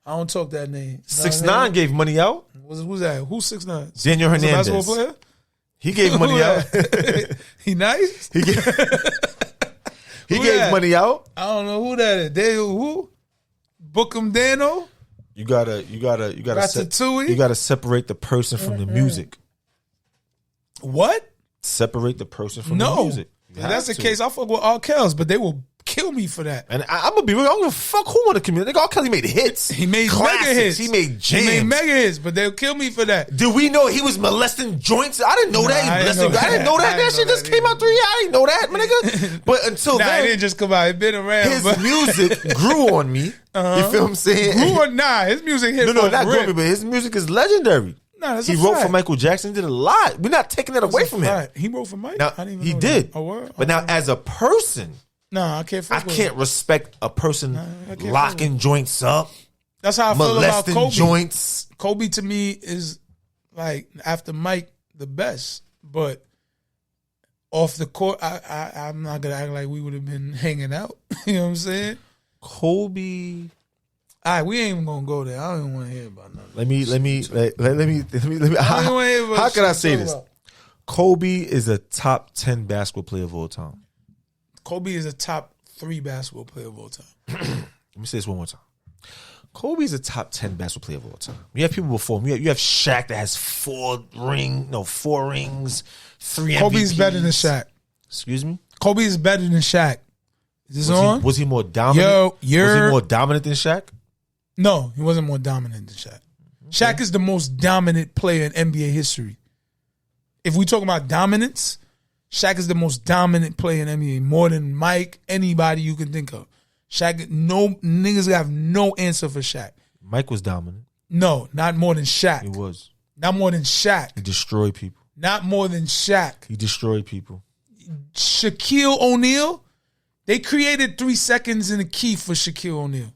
I don't talk that name. 6ix9ine gave money out. Who's that? Who's 6ix9ine? Daniel Hernandez. A basketball player? He gave money out. He nice? He gave money out. I don't know who that is. Daniel who? Bookham Dano? You gotta separate the person from the music. What? Separate the person from the music. If that's the case, I fuck with R. Kells, but they will kill me for that. And I'm gonna be real. I don't give a fuck who want to commit. Nigga, R. Kelly made hits. He made classics. mega hits. He made jams. He made mega hits, but they'll kill me for that. Do we know he was molesting joints? I didn't know that. I didn't know that. That shit just came out 3 years. I didn't know that, my nigga. But until then, it didn't just come out. It been around. His music grew on me. You feel what I'm saying? Grew on? Nah, his music hit. No, not grew on me, but his music is legendary. Nah, that's he wrote for Michael Jackson. Did a lot. We're not taking that away from him. He wrote for Mike. Now, he did. But now, as a person, I can't. I can't respect a person locking joints up. That's how I feel about Kobe. Joints. Kobe to me is like after Mike the best, but off the court, I'm not gonna act like we would have been hanging out. You know what I'm saying? Kobe. All right, we ain't even gonna go there. I don't even want to hear about nothing. Let me. How can I say this? Kobe is a top 10 basketball player of all time. Kobe is a top 3 basketball player of all time. Let me say this one more time. Kobe is a top 10 basketball player of all time. You have people before him. You have Shaq that has 4 rings, 3 MVPs. Kobe's better than Shaq. Excuse me? Kobe is better than Shaq. Is this on? Was he more dominant? Was he more dominant than Shaq? No, he wasn't more dominant than Shaq. Okay. Shaq is the most dominant player in NBA history. If we talk about dominance, Shaq is the most dominant player in NBA, more than Mike, anybody you can think of. Shaq, no niggas have no answer for Shaq. Mike was dominant. No, not more than Shaq. He was. Not more than Shaq. He destroyed people. Not more than Shaq. He destroyed people. Shaquille O'Neal, they created 3 seconds in the key for Shaquille O'Neal.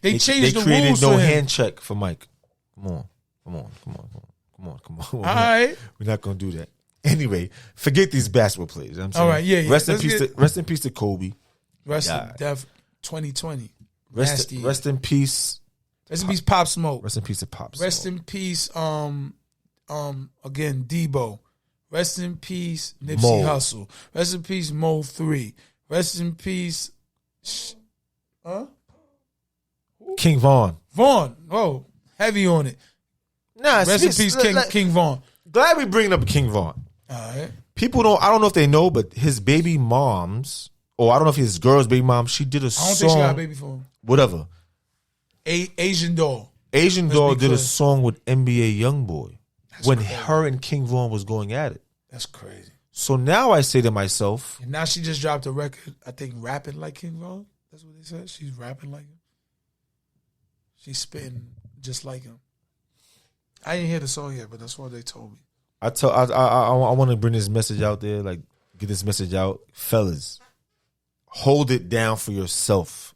They changed the created rules no for him. hand check for Mike. Come on. All right. We're not gonna do that. Anyway, forget these basketball players. You know what I'm saying? All right, yeah. Rest Let's in peace to Kobe. Rest in God. death 2020. Rest in peace. Rest in peace, Pop Smoke. Rest in peace to Pops. Rest in peace, again, Debo. Rest in peace, Nipsey Mo. Hussle. Rest in peace, Mo 3. Rest in peace, King Von. Vaughn. Oh, heavy on it. Nah, Rest in peace, King Vaughn. Glad we bringing up King Von. All right. People don't. I don't know if they know, but his baby moms, or I don't know if his girl's baby mom, she did a song. I don't think she got a baby for him. Whatever. Asian doll. Asian Let's Doll be did a clear. song with NBA YoungBoy when crazy. her and King Von was going at it. That's crazy. So now I say to myself, And now she just dropped a record, I think, rapping like King Von. That's what they said. She's rapping like him. She's spitting just like him. I didn't hear the song yet, but that's what they told me. I want to bring this message out there, like get this message out, fellas. Hold it down for yourself.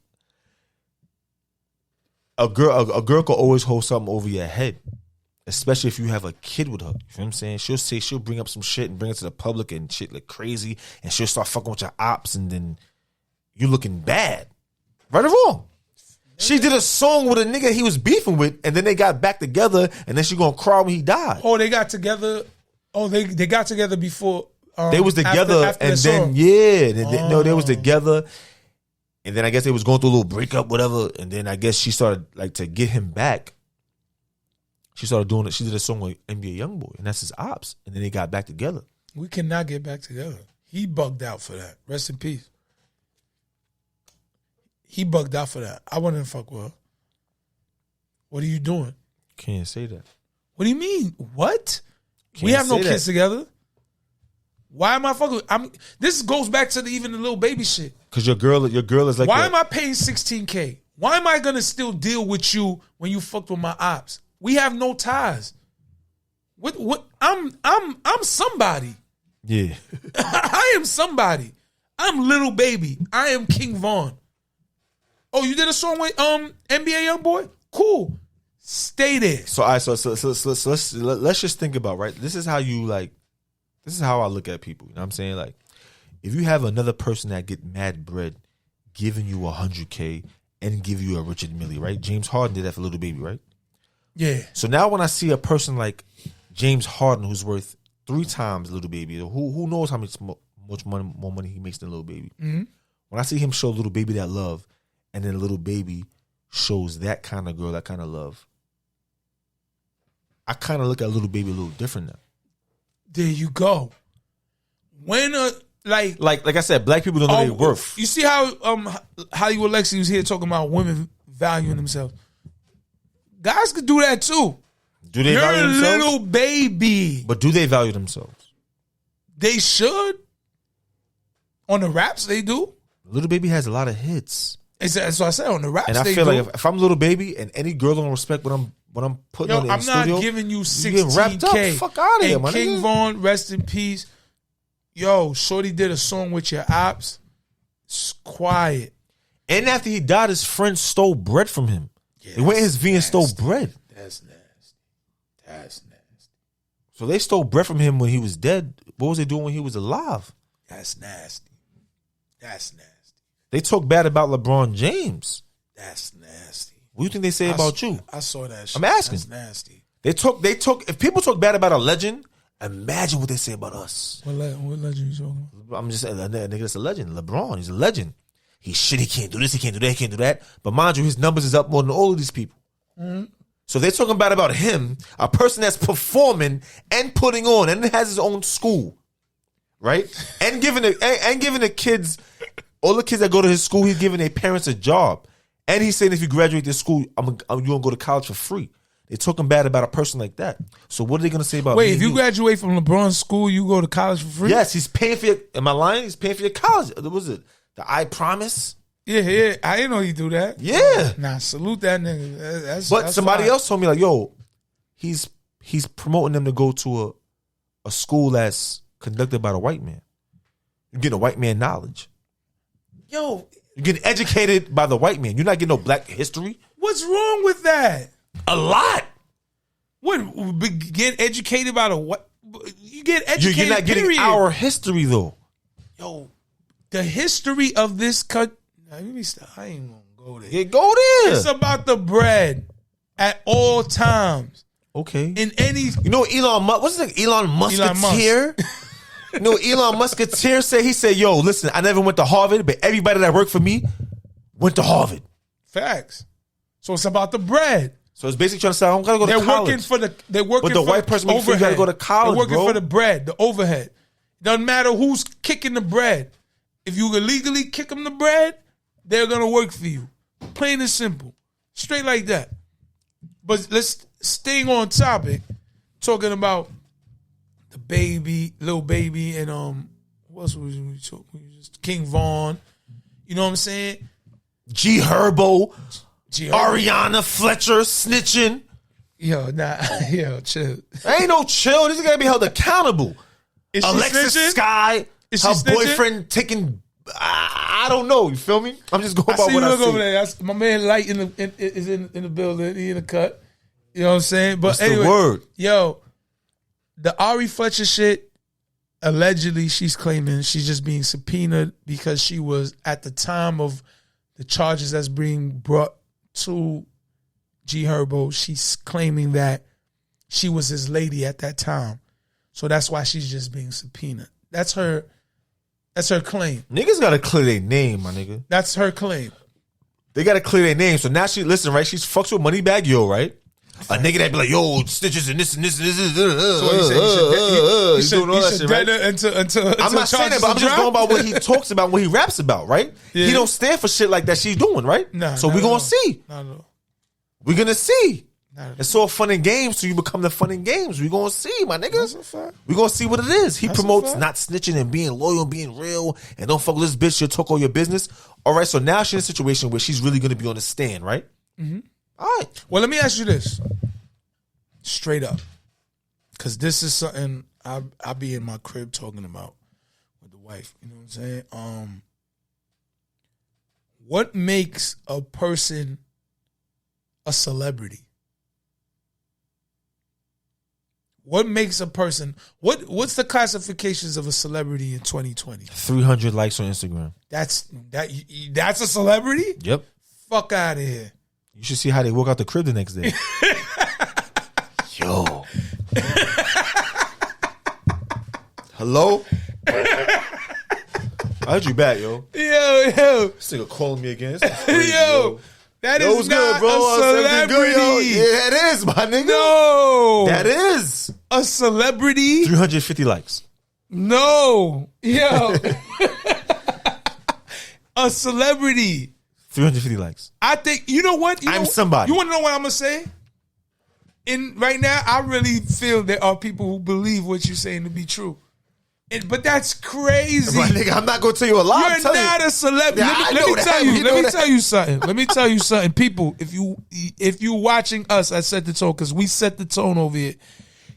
A girl can always hold something over your head, especially if you have a kid with her. You know what I'm saying? She'll bring up some shit and bring it to the public and shit look crazy, and she'll start fucking with your ops, and then you looking bad. Right or wrong? She did a song with a nigga he was beefing with, and then they got back together, and then she gonna cry when he died. Oh, they got together. Oh, they got together before. They was together, after and the then song. they was together, and then I guess they was going through a little breakup, whatever. And then I guess she started like to get him back. She started doing it. She did a song with NBA YoungBoy, and that's his ops. And then they got back together. We cannot get back together. He bugged out for that. Rest in peace. He bugged out for that. I wouldn't fuck with her. What are you doing? Can't say that. What do you mean? What? We Can't have no say kids that. together. Why am I fucking? This goes back to even the little baby shit. Because your girl is like. Why am I paying $16K? Why am I gonna still deal with you when you fucked with my ops? We have no ties. What? I'm somebody. Yeah. I am somebody. I'm Little Baby. I am King Von. Oh, you did a song with NBA YoungBoy? Cool. Stay there. So let's just think about, right. This is how I look at people. You know what I'm saying? Like, if you have another person that get mad bread, giving you $100K and give you a Richard Mille, right? James Harden did that for Little Baby, right? Yeah. So now when I see a person like James Harden, who's worth 3 times Little Baby, who knows how much more money he makes than Little Baby. Mm-hmm. When I see him show Little Baby that love, and then Little Baby shows that kind of girl that kind of love, I kind of look at Little Baby a little different now. There you go. When like I said, black people don't know their worth. You see how Hollywood Lexi was here talking about women valuing themselves. Guys could do that too. Do they You're value a themselves? little baby. But do they value themselves? They should. On the raps, they do. Little Baby has a lot of hits, That's what I said. On the raps, and I they feel do. like if I'm Little Baby and any girl don't respect what I'm putting on in the I'm not studio, giving you getting wrapped up. $16K. Fuck out of here, And my King nigga. Von, rest in peace. Yo, Shorty did a song with your ops. It's quiet. And after he died, his friend stole bread from him. They went in his V and stole bread. That's nasty. That's nasty. So they stole bread from him when he was dead. What was they doing when he was alive? That's nasty. That's nasty. They talk bad about LeBron James. That's nasty. What do you think they say about you? I saw that shit. I'm asking. That's nasty. They talk. If people talk bad about a legend, imagine what they say about us. What legend you talking about? I'm just saying, that nigga that's a legend. LeBron, he's a legend. He's shit. He can't do this. He can't do that. He can't do that. But mind you, his numbers is up more than all of these people. Mm-hmm. So they're talking bad about him, a person that's performing and putting on and has his own school, right? And giving the kids, all the kids that go to his school, he's giving their parents a job. And he's saying if you graduate this school, you're gonna go to college for free. They're talking bad about a person like that. So what are they gonna say about me? Wait, if you graduate from LeBron's school, you go to college for free? Yes, he's paying for your. Am I lying? He's paying for your college. What was it? The I Promise. Yeah. I didn't know he do that. Yeah. Nah, salute that nigga. That's Somebody fine. else told me like, yo, he's promoting them to go to a school that's conducted by the white man. You're getting a white man knowledge. Yo, You're getting educated by the white man. You're not getting no black history. What's wrong with that? A lot. What? Get educated about a what? You get educated. You're not getting period. our history though. Yo, the history of this cut. Let me stop. I ain't gonna go there. Yeah, go there. It's about the bread at all times. Okay. In any, You know Elon Musk? What's his name? Elon Musketeer? You know Elon Musketeer said? He said, yo, listen, I never went to Harvard, but everybody that worked for me went to Harvard. facts. So it's about the bread. So it's basically trying to say, I don't gotta go to They're college. working for the. They're working But the for white person makes you overhead. gotta go to college, They're working bro. for the bread, the overhead. Doesn't matter who's kicking the bread. If you illegally kick them the bread, they're gonna work for you. Plain and simple, straight like that. But let's staying on topic, talking about the baby, Lil Baby, and what else was we talking? King Von. You know what I'm saying? G Herbo, G- Ariana Fletcher snitching. Yo, chill. Ain't no chill. These are gonna be held accountable. Is she Alexis snitching? Sky, Is she her snitching? boyfriend taking. I don't know. You feel me? I'm just going I about see what you I look over see. there. My man Light is in the building. He in the cut. You know what I'm saying? But What's anyway, the word? yo, the Ari Fletcher shit. Allegedly, she's claiming she's just being subpoenaed because she was at the time of the charges that's being brought to G Herbo. She's claiming that she was his lady at that time, so that's why she's just being subpoenaed. That's her claim. Niggas gotta clear their name, my nigga. That's her claim. They gotta clear their name. So now she listen, right? She's fucks with Moneybagg Yo, right? A nigga that be like, yo, stitches and this and this and this. So what he He's doing all that shit, right? Until I'm not saying that, but I'm just going about what he talks about, what he raps about, right? Yeah. He don't stand for shit like that she's doing, right? Nah, so not we're at gonna all. see. Not at all. We're gonna see. Not at all. It's all fun and games, so you become the fun and games. We're gonna see, my That's niggas. a fact. We're gonna see what it is. He That's a promotes fact. not snitching and being loyal and being real and don't fuck with this bitch, she'll talk all your business. All right, so now she's in a situation where she's really gonna be on the stand, right? Mm-hmm. All right. Well, let me ask you this, straight up, because this is something I be in my crib talking about with the wife. You know what I'm saying? What makes a person a celebrity? What makes a person? What's the classifications of a celebrity in 2020? 300 likes on Instagram. That's a celebrity? Yep. Fuck out of here. You should see how they walk out the crib the next day. Yo. Hello? I heard you back, yo. Yo, This nigga calling me again. This is crazy, yo, that Yo, is what's not good, bro? a Everything celebrity. good, yo? Yeah, it is, my nigga. No, That is. a celebrity. 350 likes. No, yo, a celebrity. 350 likes. I think you know what. I'm somebody. You want to know what I'm gonna say? In right now, I really feel there are people who believe what you're saying to be true. But that's crazy. My nigga, I'm not going to tell you a lie. You're not a celebrity. Yeah, I let know me that. tell you. You Let know me that. tell you something. Let me tell you something, people. If you watching us, I set the tone because we set the tone over here.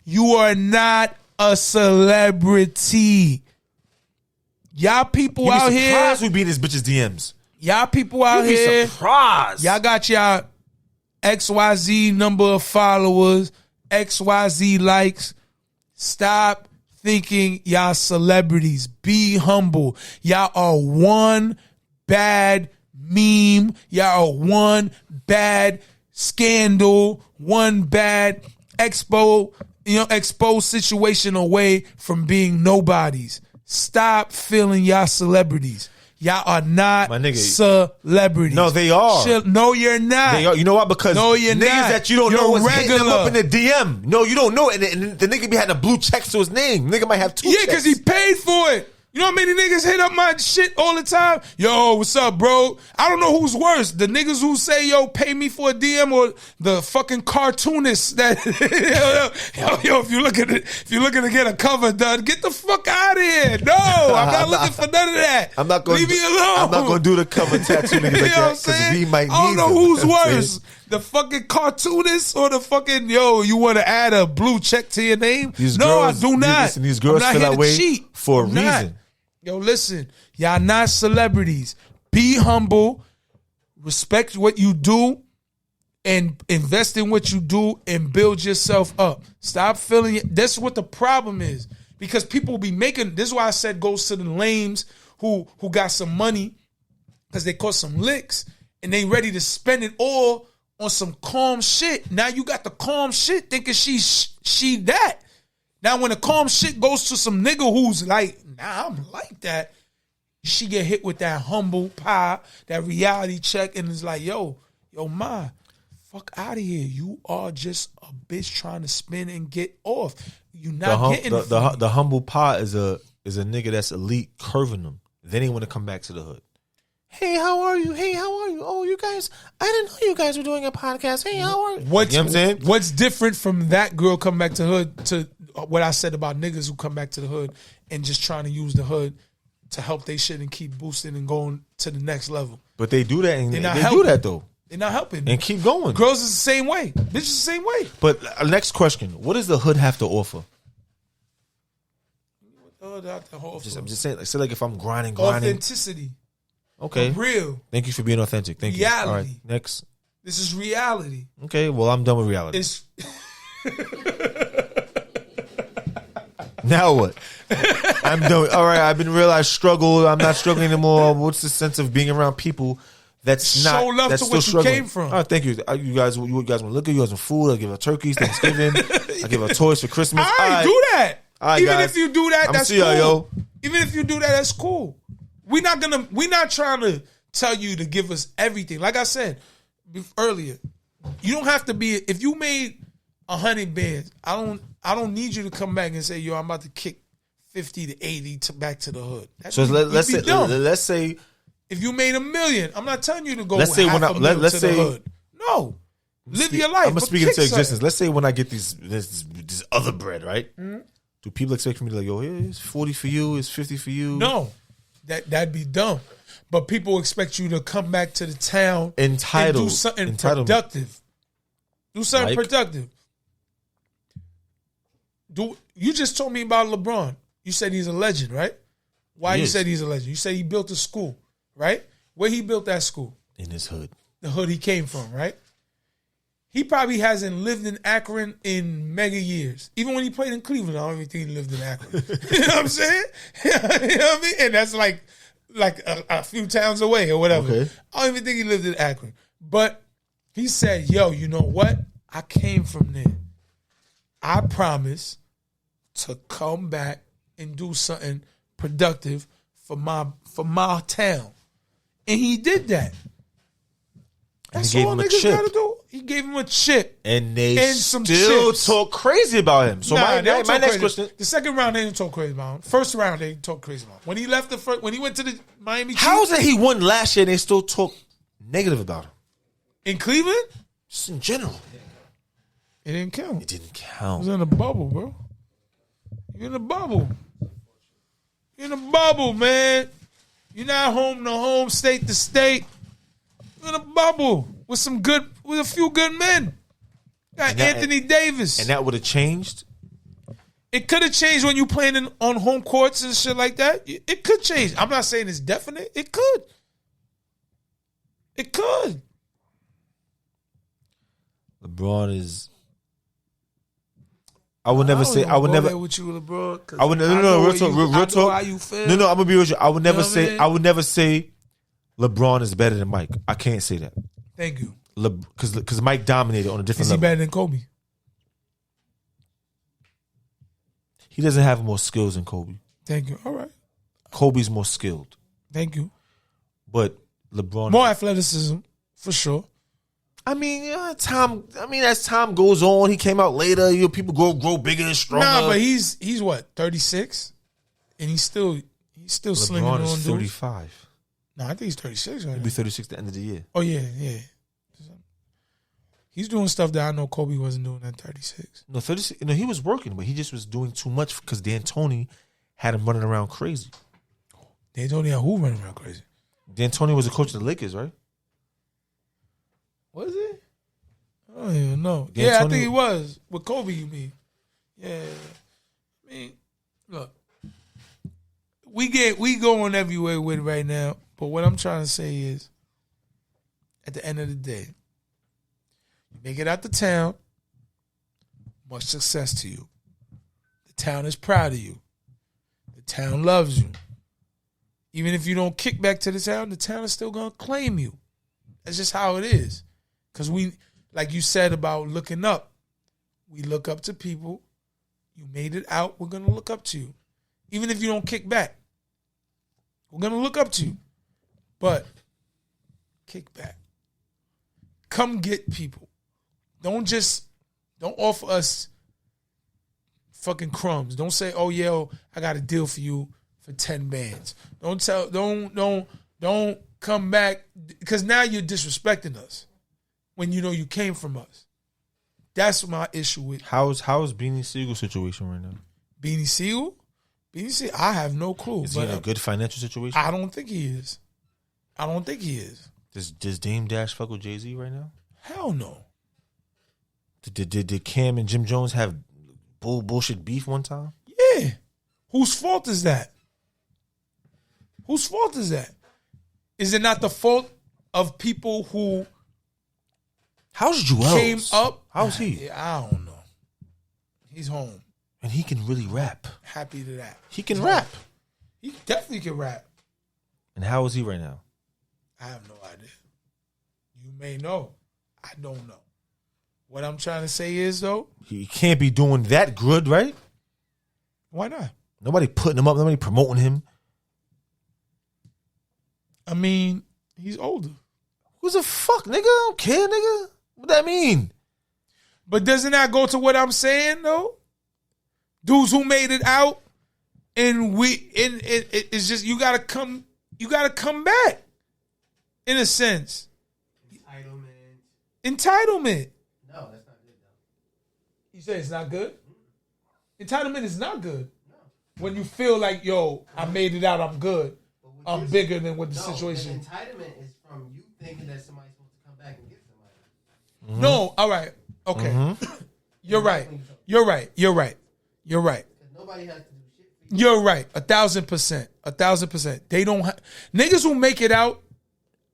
You are not a celebrity. Y'all people out here. Surprised we be in this bitch's DMs. Y'all people out You'd be here. surprised. Y'all got y'all XYZ number of followers, XYZ likes. Stop thinking y'all celebrities. Be humble. Y'all are one bad meme. Y'all are one bad scandal, one bad exposed situation away from being nobodies. Stop feeling y'all celebrities. Y'all are not My nigga. celebrities. No, they are. No, you're not. They are, you know what? Because No, you're niggas not. that you don't You're know was hitting them regular. up in the DM. No, you don't know. And the nigga be having a blue check to his name. Nigga might have two Yeah, checks. because he paid for it. You know how many niggas hit up my shit all the time? Yo, what's up, bro? I don't know who's worse. The niggas who say, yo, pay me for a DM or the fucking cartoonists that yo, if you're looking to get a cover done, get the fuck out of here. No, I'm not looking for none of that. I'm not going Leave me alone. I'm not going to do the cover tattoo niggas like You know what I'm that because saying? we might need I don't know them. who's You know what I'm worse. saying? The fucking cartoonist or the fucking, yo, you want to add a blue check to your name? These No, girls, I do not. Listen, these girls I'm not feel here that to way cheat. for a I'm not. reason. Yo, listen, y'all not celebrities. Be humble. Respect what you do. and invest in what you do and build yourself up. Stop feeling it. That's what the problem is. Because people be making, this is why I said goes to the lames who got some money because they caught some licks and they ready to spend it all on some calm shit. Now you got the calm shit thinking she that. Now when the calm shit goes to some nigga who's like, nah, I'm like that, she get hit with that humble pie, that reality check, and it's like, yo, ma, fuck out of here. You are just a bitch trying to spin and get off. You not getting the humble pie is a nigga that's elite curving them. Then he want to come back to the hood. Hey, how are you? Hey, how are you? Oh, you guys, I didn't know you guys were doing a podcast. Hey, how are you? You know what I'm saying? What's different from that girl coming back to hood to what I said about niggas who come back to the hood and just trying to use the hood to help they shit and keep boosting and going to the next level? But they do that, and they helping. do that though. They're not helping. And keep going. Girls is the same way. Bitches the same way. But next question: what does the hood have to offer? I'm just saying. Say like if I'm grinding. Authenticity. Okay. Real. Thank you for being authentic. Thank you. All right. Next. This is reality. Okay. Well, I'm done with reality. Now what? I'm done. All right. I've been real. I struggle. I'm not struggling anymore. What's the sense of being around people that's not? Show love that's to still what you struggling? came from. All right, thank you. You guys want to look at you guys some food. I give her turkeys, Thanksgiving. I give her toys for Christmas. All right, do that. Even guys. if you do that, that's cool. Yo. Even if you do that, that's cool. We're not trying to tell you to give us everything. Like I said earlier, you don't have to be. If you made 100 bands, I don't need you to come back and say, yo, I'm about to kick 50 to 80 back to the hood. So let's say if you made $1 million, I'm not telling you to go. Let's say when let's say the hood. No, live your life. I'm gonna speak into existence. Let's say when I get this other bread, right? Mm-hmm. Do people expect me to like, yo, it's 40 for you, it's 50 for you? No, that'd be dumb. But people expect you to come back to the town entitled, and do something productive. Do something productive. You just told me about LeBron. You said he's a legend, right? Why you said he's a legend? You said he built a school, right? Where he built that school? In his hood. The hood he came from, right? He probably hasn't lived in Akron in mega years. Even when he played in Cleveland, I don't even think he lived in Akron. You know what I'm saying? You know what I mean? And that's like a few towns away or whatever. Okay. I don't even think he lived in Akron. But he said, yo, you know what? I came from there. I promise to come back and do something productive for my town. And he did that. That's all niggas gotta do. He gave him a chip. And they still talk crazy about him. So my next question. The second round, they didn't talk crazy about him. First round, they talk crazy about him. When he left when he went to the Miami How is it he won last year and they still talk negative about him? In Cleveland? Just in general. It didn't count. It didn't count. It was in a bubble, bro. You're in a bubble. You're in a bubble, man. You're not home to home, state to state. You're in a bubble with a few good men. Got Anthony Davis. And that would have changed? It could have changed when you playing on home courts and shit like that. It could change. I'm not saying it's definite. It could. It could. LeBron is. I would never say. I would never. With you, LeBron. I would no. Real talk. How you feel. No. I'm gonna be with you. I would never say. I would never say. LeBron is better than Mike. I can't say that. Thank you. Because Mike dominated on a different level. Is he better than Kobe? He doesn't have more skills than Kobe. Thank you. All right. Kobe's more skilled. Thank you. But LeBron more athleticism for sure. I mean, as time goes on, he came out later. People grow bigger and stronger. Nah, but he's what, 36, and he's still slinging on dudes. 35. No, I think he's 36 right now. He'll be 36 at the end of the year. Oh yeah. He's doing stuff that I know Kobe wasn't doing at 36. No, 36. No, he was working, but he just was doing too much because D'Antoni had him running around crazy. D'Antoni had who running around crazy? D'Antoni was the coach of the Lakers, right? Was it? I don't even know. Yeah, I think he was. With Kobe, you mean? Yeah. I mean, look, we going everywhere with it right now. But what I'm trying to say is, at the end of the day, Make it out the town. Much success to you. The town is proud of you. The town loves you. Even if you don't kick back to the town is still going to claim you. That's just how it is. Because we, like you said about looking up, we look up to people. You made it out, we're going to look up to you. Even if you don't kick back, we're going to look up to you. But kick back. Come get people. Don't offer us fucking crumbs. Don't say, oh, yo, I got a deal for you for 10 bands. Don't come back, because now you're disrespecting us when you know you came from us. That's my issue with. How's Beanie Siegel situation right now? Beanie Siegel, I have no clue. Is he in a good financial situation? I don't think he is. Does Dame Dash fuck with Jay-Z right now? Hell no. Did Cam and Jim Jones have bullshit beef one time? Yeah. Whose fault is that? Is it not the fault of people who How's Joel came up? How's he? I don't know. He's home. And he can really rap. Happy to that. He can rap. He definitely can rap. And how is he right now? I have no idea. You may know. I don't know. What I'm trying to say is, though, He can't be doing that good, right? why not? Nobody putting him up. Nobody promoting him. I mean, he's older. Who's the fuck, nigga? I don't care, nigga. What that mean? But doesn't that go to what I'm saying, though? Dudes who made it out, and it's just you gotta come back, in a sense. Entitlement. No, that's not good though. You say it's not good? Entitlement is not good. No. When you feel like, yo, I made it out, I'm good. I'm bigger than what the situation. The entitlement is from you thinking that somebody's supposed to come back and get somebody. Mm-hmm. No, all right. Okay. Mm-hmm. You're right. Nobody has to do shit for you. You're right. 1,000%. They don't niggas who make it out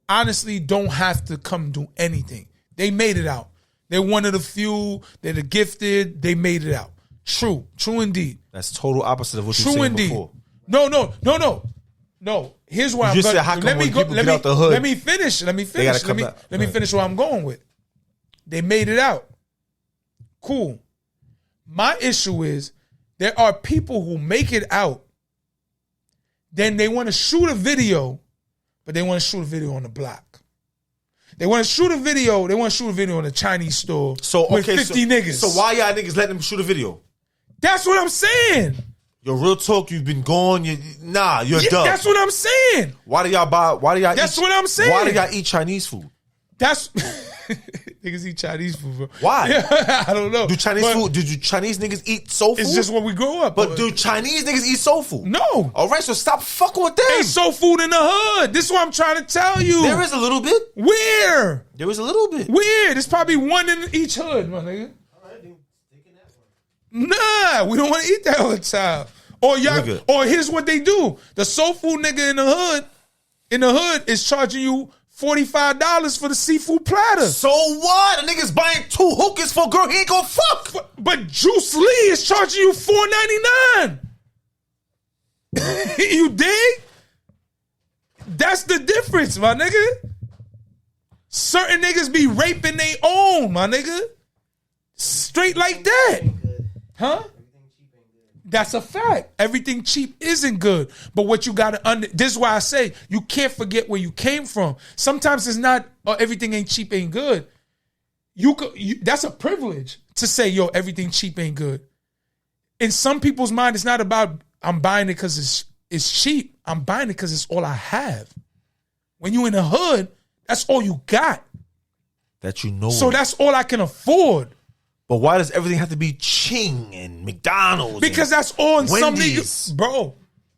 honestly don't have to come do anything. They made it out. They're one of the few. They're the gifted. They made it out. True indeed. That's total opposite of what you said before. No. Here's where I'm going. Let me out the hood. Let me finish. Let me finish where I'm going with. They made it out. Cool. My issue is there are people who make it out. Then they want to shoot a video, but they want to shoot a video on the block. They want to shoot a video. They want to shoot a video in a Chinese store with 50 niggas. So why y'all niggas letting them shoot a video? That's what I'm saying. Yo, real talk, you've been gone. You're done. That's what I'm saying. Why do y'all That's what I'm saying. Why do y'all eat Chinese food? That's niggas eat Chinese food, bro. Why? Yeah, I don't know. Do Chinese niggas eat soul food? It's just what we grow up. But do Chinese niggas eat soul food? No. All right, so stop fucking with them. They soul food in the hood. This is what I'm trying to tell you. There is a little bit. Where? There is a little bit. Where? There's probably one in each hood, my nigga. All right, then stick in that one. Nah, we don't want to eat that all the time. Or here's what they do. The soul food nigga in the hood is charging you $45 for the seafood platter. So what? A nigga's buying 2 hookahs for a girl he ain't gonna fuck. But Juice Lee is charging you $4.99. You dig? That's the difference, my nigga. Certain niggas be raping their own, my nigga. Straight like that. Huh? That's a fact. Everything cheap isn't good. But what you got to this is why I say you can't forget where you came from. Sometimes it's not everything ain't cheap ain't good. That's a privilege to say, yo, everything cheap ain't good. In some people's mind, it's not about I'm buying it because it's cheap. I'm buying it because it's all I have. When you in the hood, that's all you got. That you know. So that's all I can afford. But why does everything have to be Ching and McDonald's? Because that's all in some Wendy's. niggas. Bro,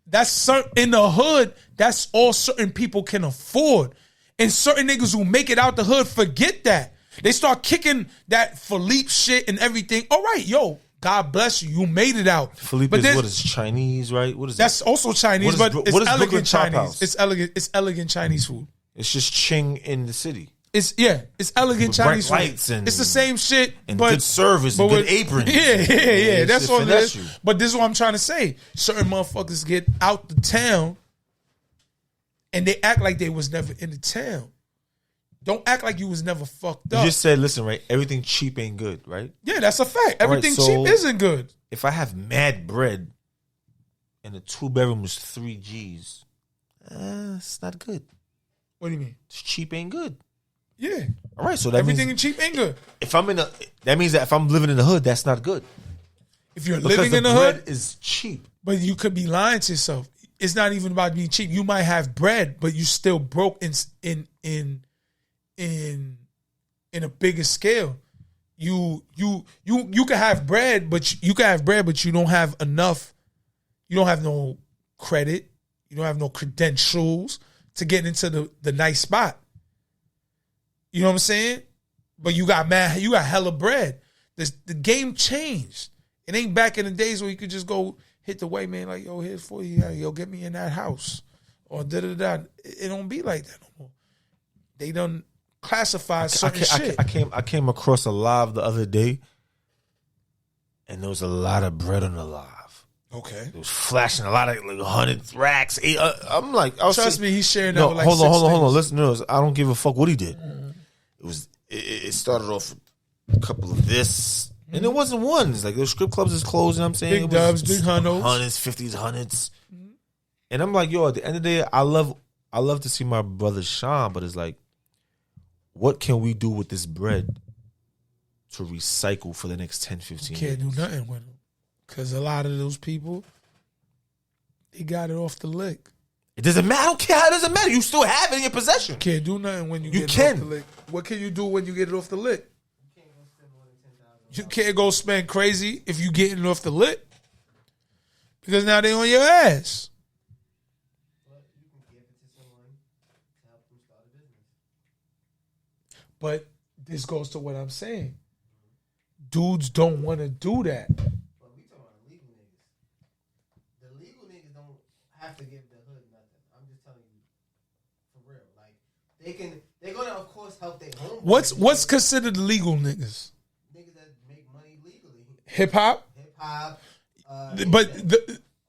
that's in the hood, that's all certain people can afford. And certain niggas who make it out the hood forget that. They start kicking that Philippe shit and everything. All right, yo, God bless you. You made it out. Philippe is what is Chinese, right? What is that? That's also Chinese, but it's elegant Chinese. It's elegant Chinese food. It's just Ching in the city. It's elegant With Chinese bright food. lights and- It's the same shit, and but good service and good with- apron. Yeah. That's shit all it finesse is. you. But this is what I'm trying to say. Certain motherfuckers get out the town and they act like they was never in the town. Don't act like you was never fucked You up. just said, listen, right? Everything cheap ain't good, right? Yeah, that's a fact. All right, Everything so- cheap isn't good. If I have mad bread and the 2-bedroom was 3 G's, it's not good. What do you mean? It's cheap ain't good. Yeah. All right, so that Everything means cheap ain't good. if I'm that means that if I'm living in the hood, that's not good. If you're Because living in the bread hood, is cheap. but you could be lying to yourself. It's not even about being cheap. You might have bread, but you still broke in a bigger scale. You can have bread, but you don't have enough. You don't have no credit. You don't have no credentials to get into the nice spot. You know what I'm saying? But you got hella bread. The game changed. It ain't back in the days where you could just go hit the white man like, yo, here's for you. Yo, get me in that house. Or da-da-da. It don't be like that no more. They done classify certain shit. I came across a live the other day, and there was a lot of bread on the live. Okay. It was flashing a lot of like 100 racks. I'm like, Trust me, he's sharing that no, with like hold on. niggas. Listen to this. I don't give a fuck what he did. It started off with a couple of this, and it wasn't ones. Like, the strip clubs is closed, you know what I'm saying? Big It dubs, was big hundos. 100s, 50s, 100s. And I'm like, yo, at the end of the day, I love to see my brother shine, but it's like, what can we do with this bread to recycle for the next 10, 15 Can't years? do nothing with them. Because a lot of those people, they got it off the lick. It doesn't matter. I don't care how it doesn't matter. You still have it in your possession. Can't do nothing when you get can. it off the lick. What can you do when you get it off the lick? You can't go spend crazy if you getting it off the lick. Because now they on your ass. But this goes to what I'm saying. Dudes don't want to do that. But we talking about illegal niggas. The legal niggas don't have to give the hood nothing. I'm just telling you, for real. Like they're gonna of course help their home. What's considered legal niggas? Niggas that make money legally. Hip hop. Hip hop. But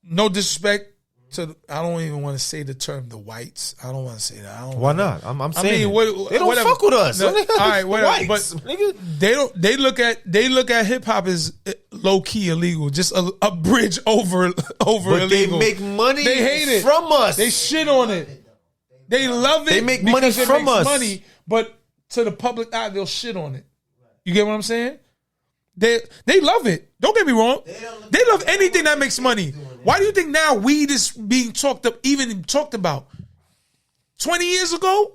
no disrespect to, I don't even want to say the term the whites. I don't want to say that. I don't Why wanna- not? I'm I saying mean, it. They don't whatever. fuck with us. No, all right, whatever. Whites, But nigga. they look at hip hop as low key illegal, just a bridge over But illegal. they make money They hate it from us. They shit on it. They love it. They make because money it from makes us. money, but to the public eye, they'll shit on it. You get what I'm saying? They love it. Don't get me wrong. They love anything that makes money. Why do you think now weed is being talked about? 20 years ago,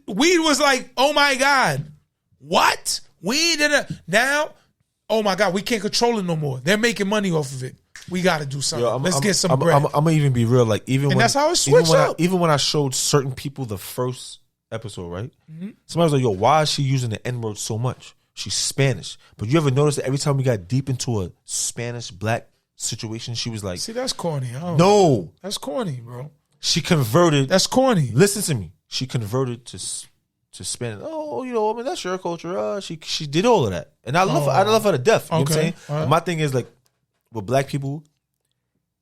weed was like, oh my God, what? Weed now, oh my God, we can't control it no more. They're making money off of it. We got to do something. Let's get some bread. I'm gonna even be real. Like even that's how it switched up. Even when I showed certain people the first episode, right? Mm-hmm. Somebody was like, "Yo, why is she using the N word so much? She's Spanish." But you ever notice that every time we got deep into a Spanish black situation, she was like, See, that's corny. "No." That's corny, bro. She converted. That's corny. Listen to me. She converted to Spanish. Oh, you know, I mean, that's your culture. She did all of that, and I love her to death. You know what I'm Okay. saying? All right. But my thing is like with black people,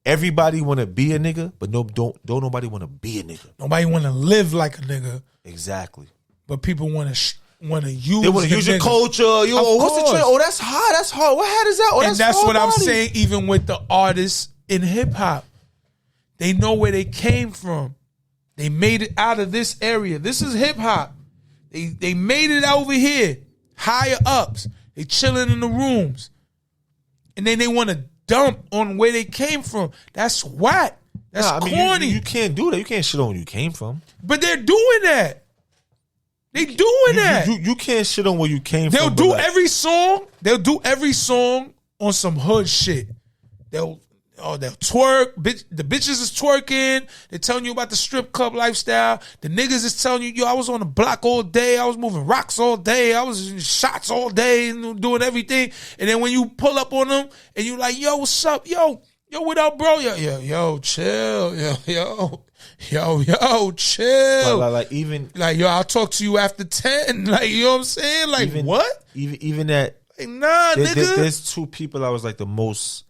everybody want to be a nigga, but don't nobody want to be a nigga. Nobody want to live like a nigga, Exactly. but people want to use. They want to use your nigga. culture. Yo, Of what's the course. trend? Oh, that's hot. That's hard. What hat is that? Oh, And that's hard what I'm body. saying. Even with the artists in hip hop, they know where they came from. They made it out of this area. This is hip hop. They made it over here, higher ups. They chilling in the rooms, and then they want to dump on where they came from. That's whack. That's Nah, I mean, corny. You can't do that. You can't shit on where you came from. But they're doing that. They doing that. You can't shit on where you came They'll from. do but like, every song. They'll do every song on some hood shit. They'll twerk. The bitches is twerking. They're telling you about the strip club lifestyle. The niggas is telling you, yo, I was on the block all day. I was moving rocks all day. I was in shots all day and doing everything. And then when you pull up on them and you like, yo, what's up? Yo, what up, bro? Yo, chill. Yo, yo, chill. Like even Like, yo, I'll talk to you after 10. Like, you know what I'm saying? Like, even, what? Even that. Like, nah, nigga. There's two people I was like the most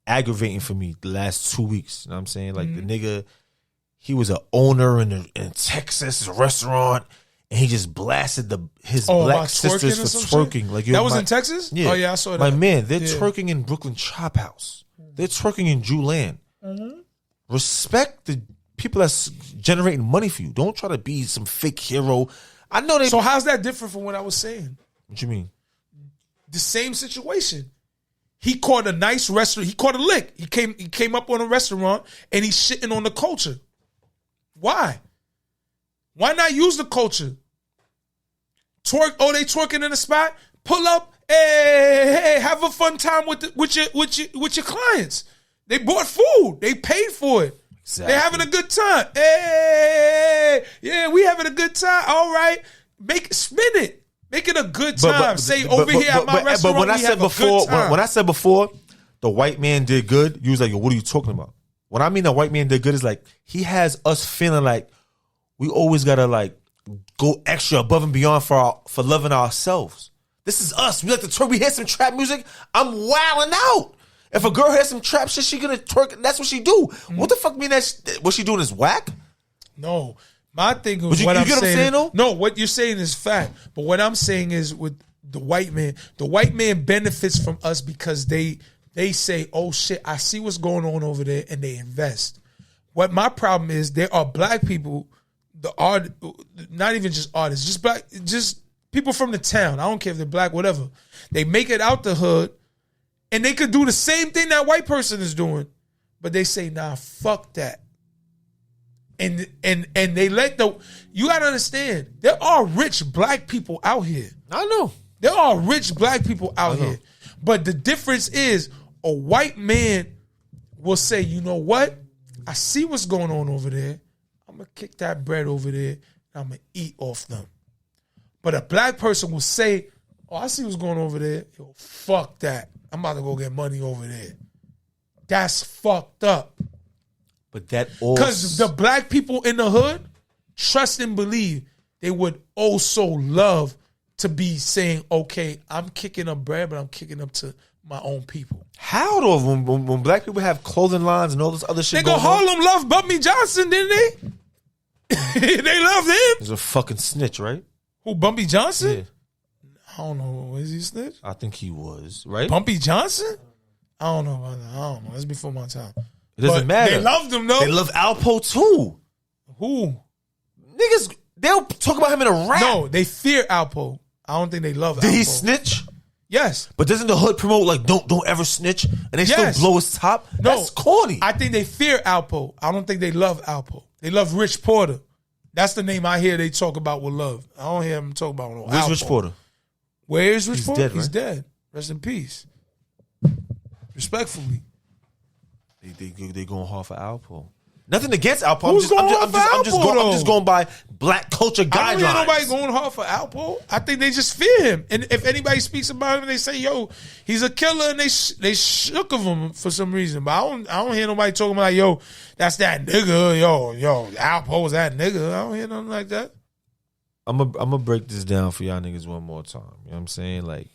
aggravating for me the last 2 weeks. You know what I'm saying? Like the nigga, he was an owner in Texas, a restaurant, and he just blasted his black sisters for twerking. Like, that was in Texas? Yeah. Oh, yeah, I saw that. My man, they're twerking in Brooklyn Chop House. They're twerking in Julian. Respect the people that's generating money for you. Don't try to be some fake hero. I know they. So how's that different from what I was saying? What you mean? The same situation. He caught a nice restaurant. He caught a lick. He came up on a restaurant and he's shitting on the culture. Why? Why not use the culture? Twerk. Oh, they twerking in the spot. Pull up. Hey, have a fun time with your clients. They bought food. They paid for it. Exactly. They're having a good time. Hey, yeah, we having a good time. All right, spin it. Make it a good time. Over here at my restaurant, but when I said before, good time. when I said before, the white man did good. You was like, yo, what are you talking about? What I mean, the white man did good is like he has us feeling like we always gotta like go extra above and beyond for loving ourselves. This is us. We like to twerk. We hear some trap music. I'm wilding out. If a girl hears some trap shit, she gonna twerk. That's what she do. What the fuck mean that what she doing is whack? No. My thing is you what get I'm what I'm saying. saying, though? No, what you're saying is fact. But what I'm saying is with the white man benefits from us because they say, oh shit, I see what's going on over there, and they invest. What my problem is, there are black people, not even just artists, just people from the town. I don't care if they're black, whatever. They make it out the hood, and they could do the same thing that white person is doing, but they say, nah, fuck that. And they let you gotta understand, there are rich black people out here. I know. There are rich black people out here. But the difference is a white man will say, you know what? I see what's going on over there. I'm gonna kick that bread over there and I'm gonna eat off them. But a black person will say, oh, I see what's going on over there. Yo, fuck that. I'm about to go get money over there. That's fucked up. But that all Because the black people in the hood trust and believe they would also love to be saying, okay, I'm kicking up bread, but I'm kicking up to my own people. How though? When black people have clothing lines and all this other shit, Nigga, Harlem loved Bumpy Johnson, didn't they? They loved him. He's a fucking snitch, right? Who, Bumpy Johnson? Yeah, I don't know. Is he a snitch? I think he was, right? Bumpy Johnson? I don't know about that. I don't know. That's before my time. It doesn't But matter. They loved him, though. They love Alpo too. Who? Niggas, they'll talk about him in a rap. No, they fear Alpo. I don't think they love Alpo. Did he snitch? Yes. But doesn't the hood promote like don't ever snitch, and they Yes. still blow his top? No. That's corny. I think they fear Alpo. I don't think they love Alpo. They love Rich Porter. That's the name I hear they talk about with love. I don't hear them talk about no Where's Alpo. Rich Porter? Where is Rich He's Porter? dead, He's right? dead. Rest in peace. Respectfully. They going hard for Alpo. Nothing against Alpo. Who's going hard for I'm Alpo, just going by black culture guidelines. I don't hear nobody going hard for Alpo. I think they just fear him. And if anybody speaks about him, they say, yo, he's a killer, and they shook of him for some reason. But I don't hear nobody talking about, yo, that's that nigga. Yo, Alpo's that nigga. I don't hear nothing like that. I'm gonna break this down for y'all niggas one more time. You know what I'm saying? Like,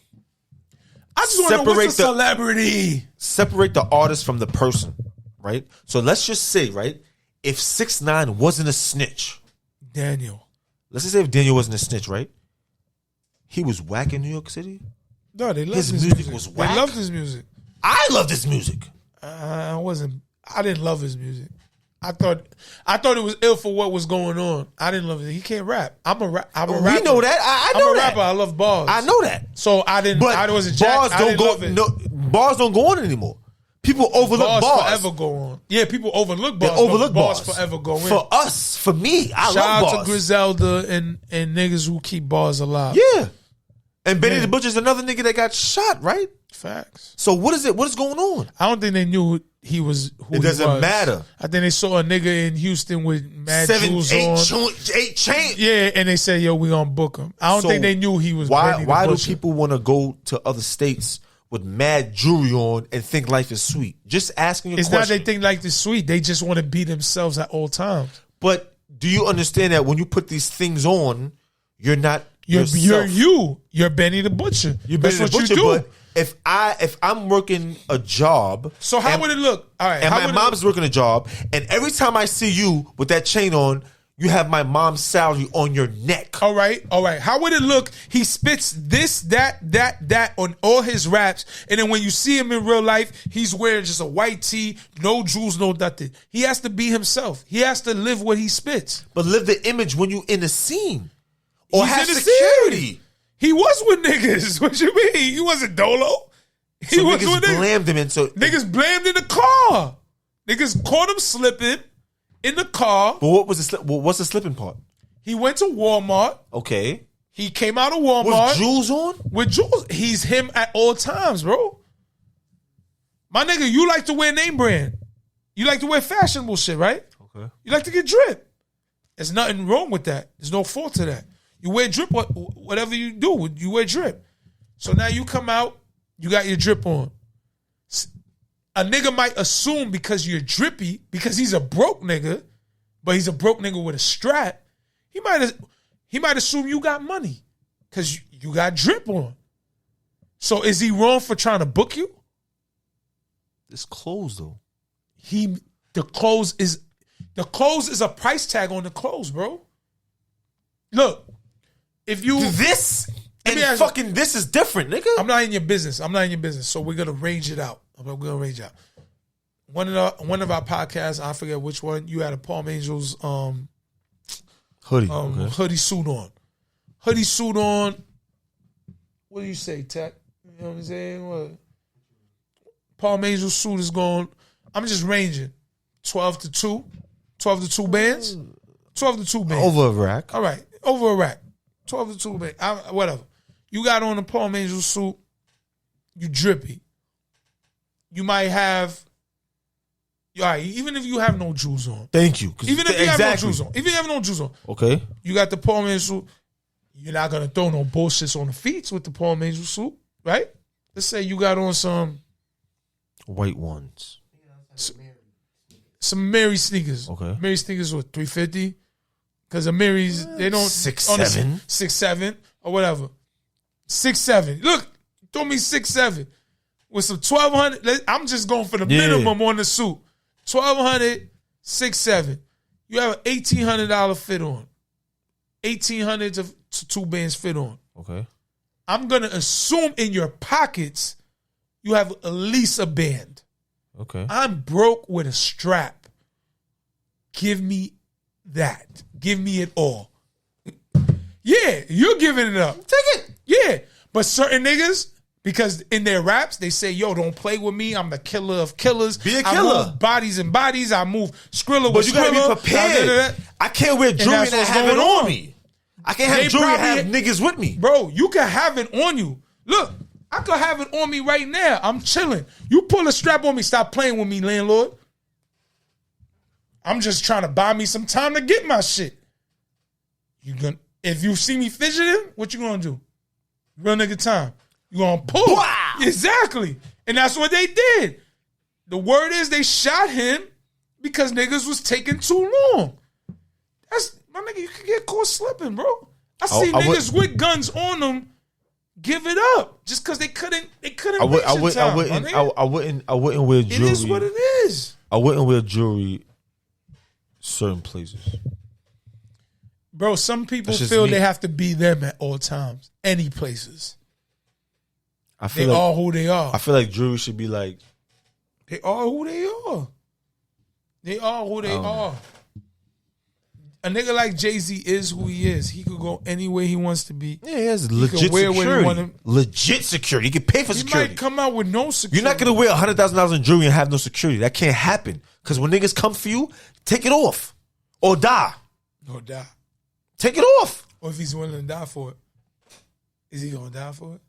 I just want to know what's a celebrity. Separate the artist from the person, right? So let's just say, right, if 6ix9ine wasn't a snitch, Daniel. let's just say if Daniel wasn't a snitch, right? He was whack in New York City. No, they loved His his music music. was whack. They loved his music. I love this music. I didn't love his music. I thought it was ill for what was going on. I didn't love it. He can't rap. I'm a rapper. We know that. I know I'm a that. rapper. I love bars. I know that. So I didn't. But I wasn't jacked. bars I don't didn't go. love it. No, bars don't go on anymore. People overlook bars. Forever go on. Yeah, people overlook They bars. overlook but bars bars. forever go in. For us, for me, I Shout love out bars. to Griselda and niggas who keep bars alive. Yeah. And Benny Yeah. the Butcher's another nigga that got shot, right? Facts. So what is it? What is going on? I don't think they knew he was who It doesn't he was. matter. I think they saw a nigga in Houston with mad 7, jewels 8, on. 8 chain. Yeah, and they said, yo, we gonna book him. I don't So think they knew he was Why Benny the do Butcher. people want to go to other states with mad jewelry on and think life is sweet? Just asking a It's question. not they think like this sweet. They just want to be themselves at all times. But do you understand that when you put these things on, you're not You're yourself? You're Benny the Butcher. You're That's Benny the what Butcher, you do. but if I'm working a job, So how and- would it look? All right. and how my would mom's working a job, and every time I see you with that chain on, you have my mom's salary on your neck. All right. How would it look? He spits this, that on all his raps, and then when you see him in real life, he's wearing just a white tee, no jewels, no nothing. He has to be himself. He has to live what he spits. But live the image when you in the scene, or He's have in the security. scene. He was with niggas. What you mean? He wasn't dolo. He So was niggas with niggas. blamed him, and so Niggas blamed in the car. Niggas caught him slipping in the car. But what was the what's the slipping part? He went to Walmart. Okay, He came out of Walmart with jewels on. with jewels. He's him at all times, bro. My nigga, you like to wear name brand. You like to wear fashionable shit, right? Okay, You like to get drip. There's nothing wrong with that. There's no fault to that. You wear drip, whatever you do, you wear drip. So now you come out, you got your drip on. A nigga might assume because you're drippy, because he's a broke nigga, but he's a broke nigga with a strap, he might assume you got money because you got drip on. So is he wrong for trying to book you? it's closed though. The clothes is a price tag on the clothes, bro. Look, if you This Let and me ask you- fucking this is different, nigga. I'm not in your business. So we're gonna range it out. One of our podcasts, I forget which one, you had a Palm Angels Hoodie. hoodie suit on. Hoodie suit on. What do you say, Tech? You know what I'm saying? What? Palm Angels suit is going. I'm just ranging. 12 to 2. 12 to 2 bands. 12 to 2 bands. Over a rack. All right. Over a rack. 12 to 2 bands. Whatever. You got on a Palm Angels suit. You drippy. You might have. All right. Even if you have no jewels on. Thank you. 'Cause Even if you have exactly. no jewels on. Even if you have no jewels on. Okay. You got the Palm Angels suit. You're not gonna throw no bullshits on the feet with the Palm Angels suit, right? Let's say you got on some White ones. Mary sneakers. Okay. Mary sneakers were $350. Because the Marys, they don't 6'7". 6'7" or whatever. 6'7". Look, throw me 6'7" with some 1,200. I'm just going for the minimum on the suit. 1,200, 6'7". You have an $1,800 fit on. 1,800 to 2 bands fit on. Okay. I'm gonna assume in your pockets you have at least a band. Okay. I'm broke with a strap. Give me that. Give me it all. Yeah, you're giving it up. Take it. Yeah. But certain niggas, because in their raps, they say, yo, don't play with me. I'm the killer of killers. Be a I killer. move bodies and bodies. I move Skrilla But with you gotta Skrilla. be prepared. I can't wear jewelry and that's what's have it going on on. me. I can't have They jewelry and probably- have niggas with me. Bro, you can have it on you. Look, I could have it on me right now. I'm chilling. You pull a strap on me, stop playing with me, landlord. I'm just trying to buy me some time to get my shit. If you see me fidgeting, what you gonna do? Real nigga time. You gonna pull. Wow. Exactly. And that's what they did. The word is they shot him because niggas was taking too long. That's my nigga, you can get caught slipping, bro. I see I would- niggas with guns on them give it up just because they couldn't I reach in wouldn't. time, my nigga. I wouldn't wear It jewelry. is what it is. I wouldn't wear jewelry certain places. Bro, some people That's just feel me. they have to be them at all times. Any places. I They feel like are who they are. I feel like jewelry should be like They are who they are. They are who they are. A nigga like Jay-Z is who he is. He could go anywhere he wants to be. he has legit wear what he security. wanna- Legit security. You can pay for He security. might come out with no security. You're not gonna wear $100,000 in jewelry and have no security. That can't happen. Because when niggas come for you, take it off or die. Or die. Take it off. Or if he's willing to die for it. Is he gonna die for it?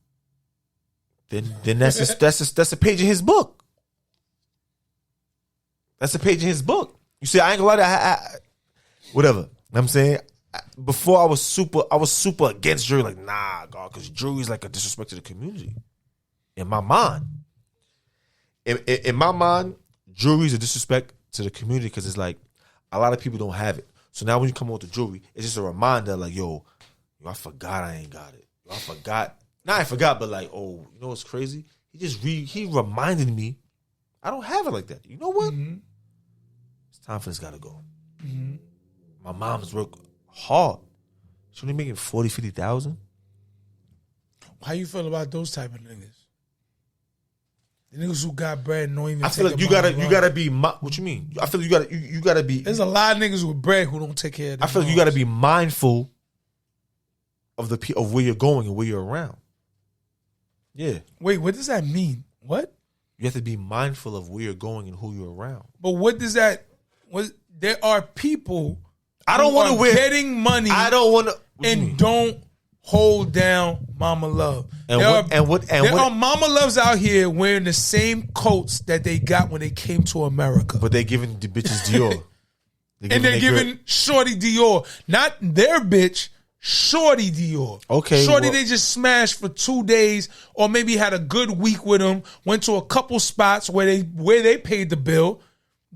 Then that's a page in his book. That's a page in his book. You see, I ain't gonna lie to I whatever. You know what I'm saying, before I was super against jewelry. Like, nah, God, because jewelry is like a disrespect to the community. in my mind. In my mind, jewelry is a disrespect to the community because it's like a lot of people don't have it. So now when you come on with the jewelry, it's just a reminder like, yo, I forgot I ain't got it. Yo, I forgot. Not I forgot, but like, oh, you know what's crazy? He reminded me I don't have it like that. You know what? Mm-hmm. It's time for this guy to go. Mm-hmm. My mom's work hard. She only making 40,000, 50,000. How you feel about those type of niggas? The niggas who got bread and don't even. I feel like you gotta be. What you mean? I feel like you gotta be. There's a lot of niggas with bread who don't take care of. I feel like you gotta be mindful of where you're going and where you're around. Yeah. Wait, what does that mean? What? You have to be mindful of where you're going and who you're around. But what does that? There are people. I don't want to wear getting money. I don't want to and don't hold down Mama Love. And there are Mama Loves out here wearing the same coats that they got when they came to America. But they're giving the bitches Dior. They're giving Shorty Dior. Not their bitch, Shorty Dior. Okay. Shorty they just smashed for 2 days or maybe had a good week with them, went to a couple spots where they paid the bill,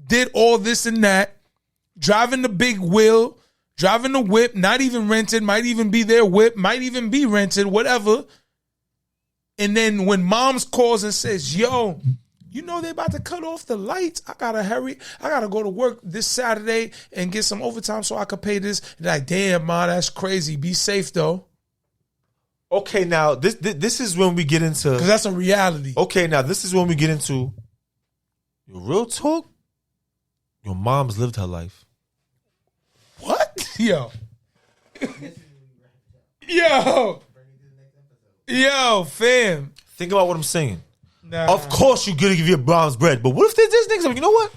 did all this and that, driving the big wheel, driving the whip, not even rented, might even be their whip, might even be rented, whatever. And then when moms calls and says, yo, you know they about to cut off the lights. I gotta hurry. I gotta go to work this Saturday and get some overtime so I could pay this. And like, damn, ma, that's crazy. Be safe though. Okay, now this is when we get into, because that's a reality. Okay, now this is when we get into your real talk. Your mom's lived her life. What? Yo, fam. Think about what I'm saying. Nah. Of course, you're gonna give your mom's bread, but what if this nigga's like, you know what?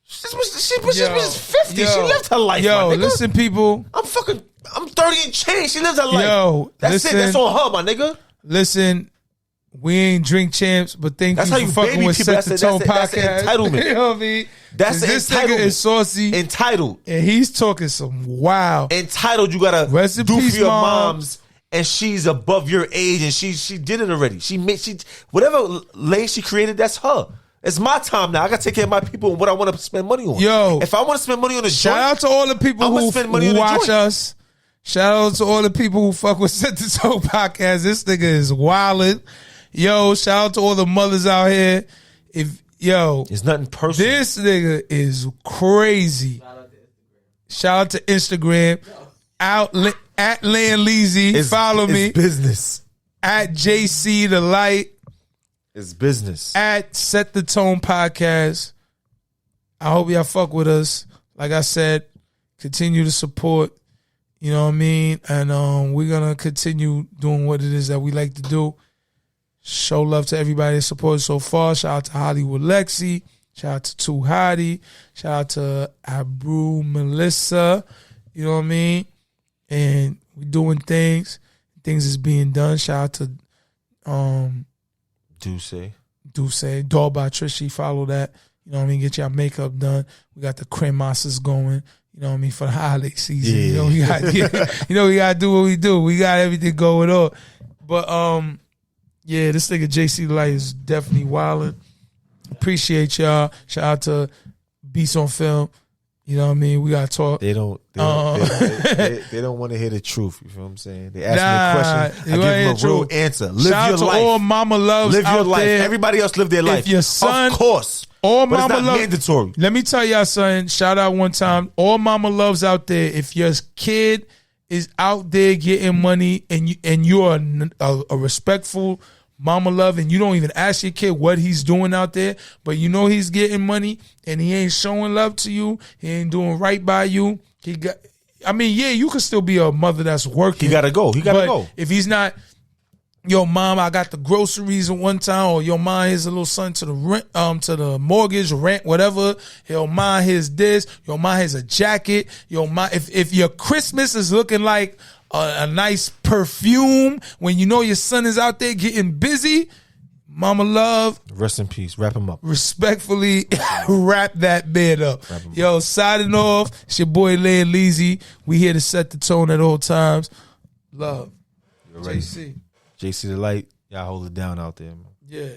She was 50. She lived her life. Yo, my nigga. Listen, people. I'm 30 and change. She lived her life. Yo, that's it. That's on her, my nigga. Listen, we ain't drink champs, but thank you for fucking with Set the Tone Podcast. That's entitlement. You know what I mean? That's this entitlement. nigga is saucy. Entitled. And he's talking some wow. Entitled, you gotta Rest in do peace, for your Mom. moms. And she's above your age, and she did it already. Whatever lane she created, that's her. It's my time now. I gotta take care of my people and what I want to spend money on. Yo, if I want to spend money on a shout joint, out to all the people who watch us. Shout out to all the people who fuck with Set the Tone Podcast. This nigga is wildin'. Yo, shout out to all the mothers out here. It's nothing personal. This nigga is crazy. Shout out to Instagram. At Land Leezy. Follow me. It's business. At JC the Light. It's business. At Set the Tone Podcast. I hope y'all fuck with us. Like I said, continue to support. You know what I mean? And we're going to continue doing what it is that we like to do. Show love to everybody that supported so far. Shout out to Hollywood Lexi. Shout out to Too Hottie. Shout out to Abru Melissa. You know what I mean? And we doing things. Things is being done. Shout out to Duce. Doll by Trishy. Follow that. You know what I mean? Get your makeup done. We got the cremasses going. You know what I mean? For the holiday season. Yeah. You know, we gotta do what we do. We got everything going on. But yeah, this nigga JC Light is definitely wildin'. Appreciate y'all. Shout out to Beats on Film. You know what I mean? We gotta talk. They don't want to hear the truth. You feel what I'm saying? They ask me a question. I give them a real answer. Live Shout your out to life. all mama loves Live your out life. there. Everybody else live their life. If your son, of course, all but mama it's not loves. mandatory. Let me tell y'all something. Shout out one time. All mama loves out there. If your kid is out there getting money and you're a respectful mama love, and you don't even ask your kid what he's doing out there, but you know he's getting money and he ain't showing love to you, he ain't doing right by you. You could still be a mother that's working. He gotta go. If he's not, yo, mom, I got the groceries at one time, or yo, mom, here's a little son to the rent, to the mortgage, rent, whatever. Yo, mom, here's this. Yo, mom, here's a jacket. Yo, mom, if your Christmas is looking like a nice perfume when you know your son is out there getting busy, mama love, rest in peace. Wrap him up. Respectfully, wrap that bed up. Yo, signing off. It's your boy Land Leezy. We here to set the tone at all times. Love. JC the Light. Y'all hold it down out there, man. Yeah.